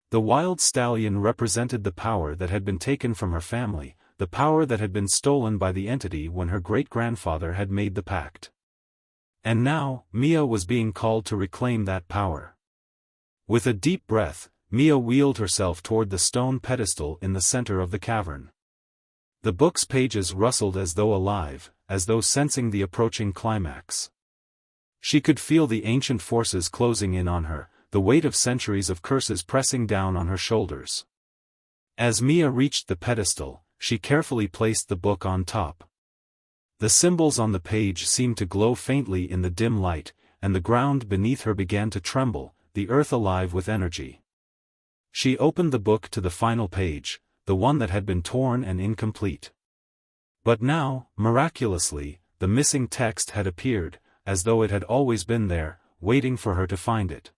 The wild stallion represented the power that had been taken from her family, the power that had been stolen by the entity when her great-grandfather had made the pact. And now, Mia was being called to reclaim that power. With a deep breath, Mia wheeled herself toward the stone pedestal in the center of the cavern. The book's pages rustled as though alive, as though sensing the approaching climax. She could feel the ancient forces closing in on her, the weight of centuries of curses pressing down on her shoulders. As Mia reached the pedestal, she carefully placed the book on top. The symbols on the page seemed to glow faintly in the dim light, and the ground beneath her began to tremble, the earth alive with energy. She opened the book to the final page, the one that had been torn and incomplete. But now, miraculously, the missing text had appeared, as though it had always been there, waiting for her to find it.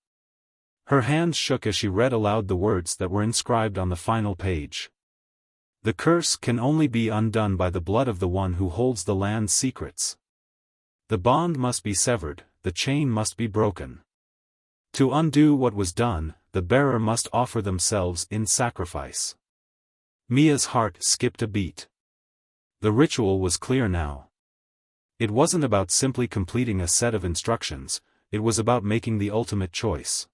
Her hands shook as she read aloud the words that were inscribed on the final page. The curse can only be undone by the blood of the one who holds the land's secrets. The bond must be severed, the chain must be broken. To undo what was done, the bearer must offer themselves in sacrifice. Mia's heart skipped a beat. The ritual was clear now. It wasn't about simply completing a set of instructions, it was about making the ultimate choice.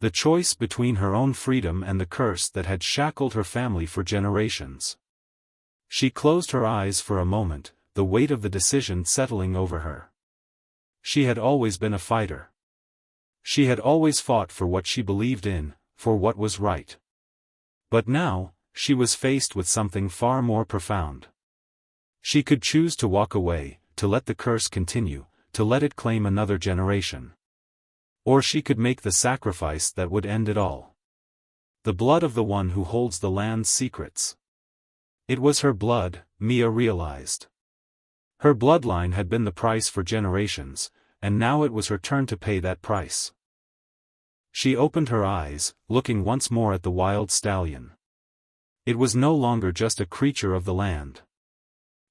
The choice between her own freedom and the curse that had shackled her family for generations. She closed her eyes for a moment, the weight of the decision settling over her. She had always been a fighter. She had always fought for what she believed in, for what was right. But now, she was faced with something far more profound. She could choose to walk away, to let the curse continue, to let it claim another generation. Or she could make the sacrifice that would end it all. The blood of the one who holds the land's secrets. It was her blood, Mia realized. Her bloodline had been the price for generations, and now it was her turn to pay that price. She opened her eyes, looking once more at the wild stallion. It was no longer just a creature of the land.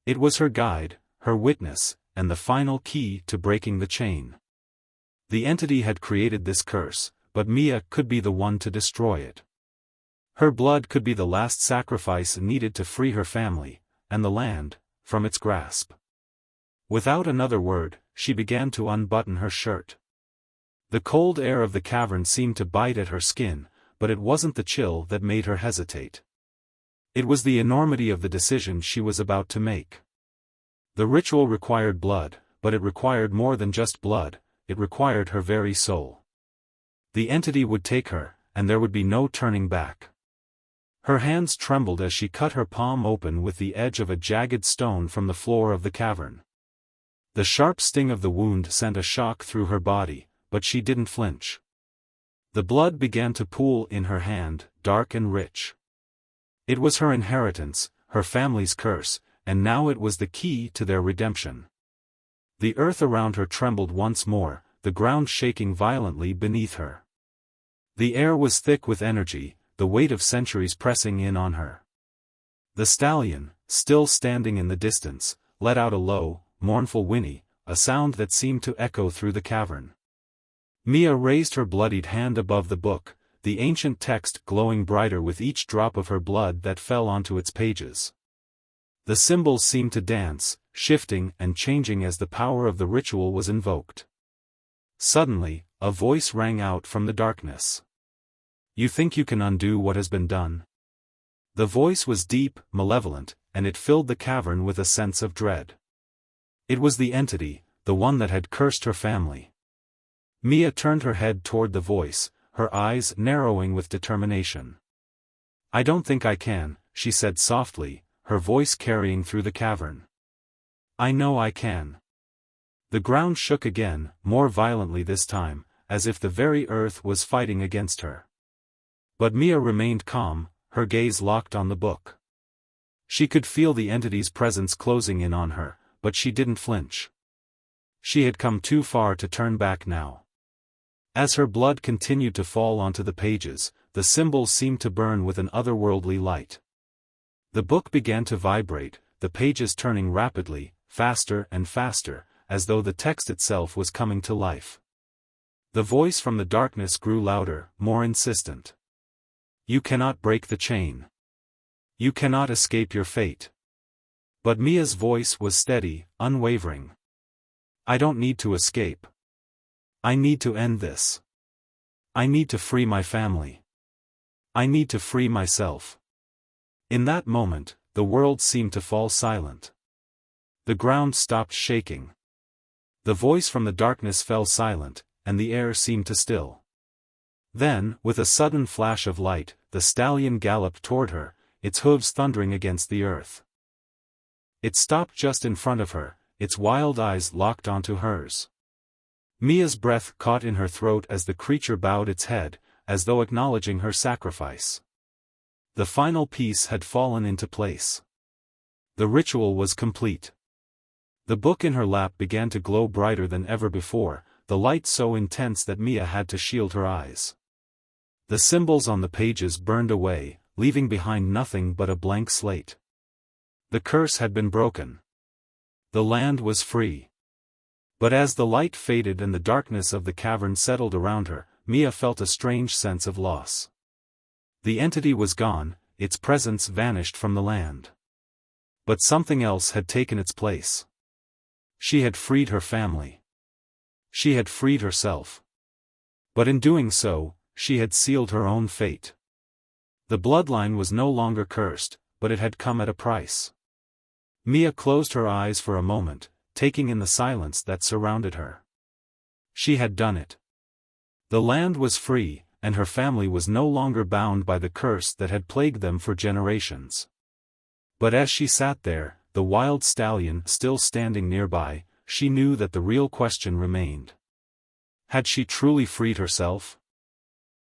It was her guide, her witness, and the final key to breaking the chain. The entity had created this curse, but Mia could be the one to destroy it. Her blood could be the last sacrifice needed to free her family, and the land, from its grasp. Without another word, she began to unbutton her shirt. The cold air of the cavern seemed to bite at her skin, but it wasn't the chill that made her hesitate. It was the enormity of the decision she was about to make. The ritual required blood, but it required more than just blood. It required her very soul. The entity would take her, and there would be no turning back. Her hands trembled as she cut her palm open with the edge of a jagged stone from the floor of the cavern. The sharp sting of the wound sent a shock through her body, but she didn't flinch. The blood began to pool in her hand, dark and rich. It was her inheritance, her family's curse, and now it was the key to their redemption. The earth around her trembled once more, the ground shaking violently beneath her. The air was thick with energy, the weight of centuries pressing in on her. The stallion, still standing in the distance, let out a low, mournful whinny, a sound that seemed to echo through the cavern. Mia raised her bloodied hand above the book, the ancient text glowing brighter with each drop of her blood that fell onto its pages. The symbols seemed to dance, shifting and changing as the power of the ritual was invoked. Suddenly, a voice rang out from the darkness. "You think you can undo what has been done?" The voice was deep, malevolent, and it filled the cavern with a sense of dread. It was the entity, the one that had cursed her family. Mia turned her head toward the voice, her eyes narrowing with determination. "I don't think I can," she said softly, her voice carrying through the cavern. "I know I can." The ground shook again, more violently this time, as if the very earth was fighting against her. But Mia remained calm, her gaze locked on the book. She could feel the entity's presence closing in on her, but she didn't flinch. She had come too far to turn back now. As her blood continued to fall onto the pages, the symbols seemed to burn with an otherworldly light. The book began to vibrate, the pages turning rapidly, faster and faster, as though the text itself was coming to life. The voice from the darkness grew louder, more insistent. "You cannot break the chain. You cannot escape your fate." But Mia's voice was steady, unwavering. "I don't need to escape. I need to end this. I need to free my family." I need to free myself. In that moment, the world seemed to fall silent. The ground stopped shaking. The voice from the darkness fell silent, and the air seemed to still. Then, with a sudden flash of light, the stallion galloped toward her, its hooves thundering against the earth. It stopped just in front of her, its wild eyes locked onto hers. Mia's breath caught in her throat as the creature bowed its head, as though acknowledging her sacrifice. The final piece had fallen into place. The ritual was complete. The book in her lap began to glow brighter than ever before, the light so intense that Mia had to shield her eyes. The symbols on the pages burned away, leaving behind nothing but a blank slate. The curse had been broken. The land was free. But as the light faded and the darkness of the cavern settled around her, Mia felt a strange sense of loss. The entity was gone, its presence vanished from the land. But something else had taken its place. She had freed her family. She had freed herself. But in doing so, she had sealed her own fate. The bloodline was no longer cursed, but it had come at a price. Mia closed her eyes for a moment, taking in the silence that surrounded her. She had done it. The land was free, and her family was no longer bound by the curse that had plagued them for generations. But as she sat there, the wild stallion still standing nearby, she knew that the real question remained. Had she truly freed herself?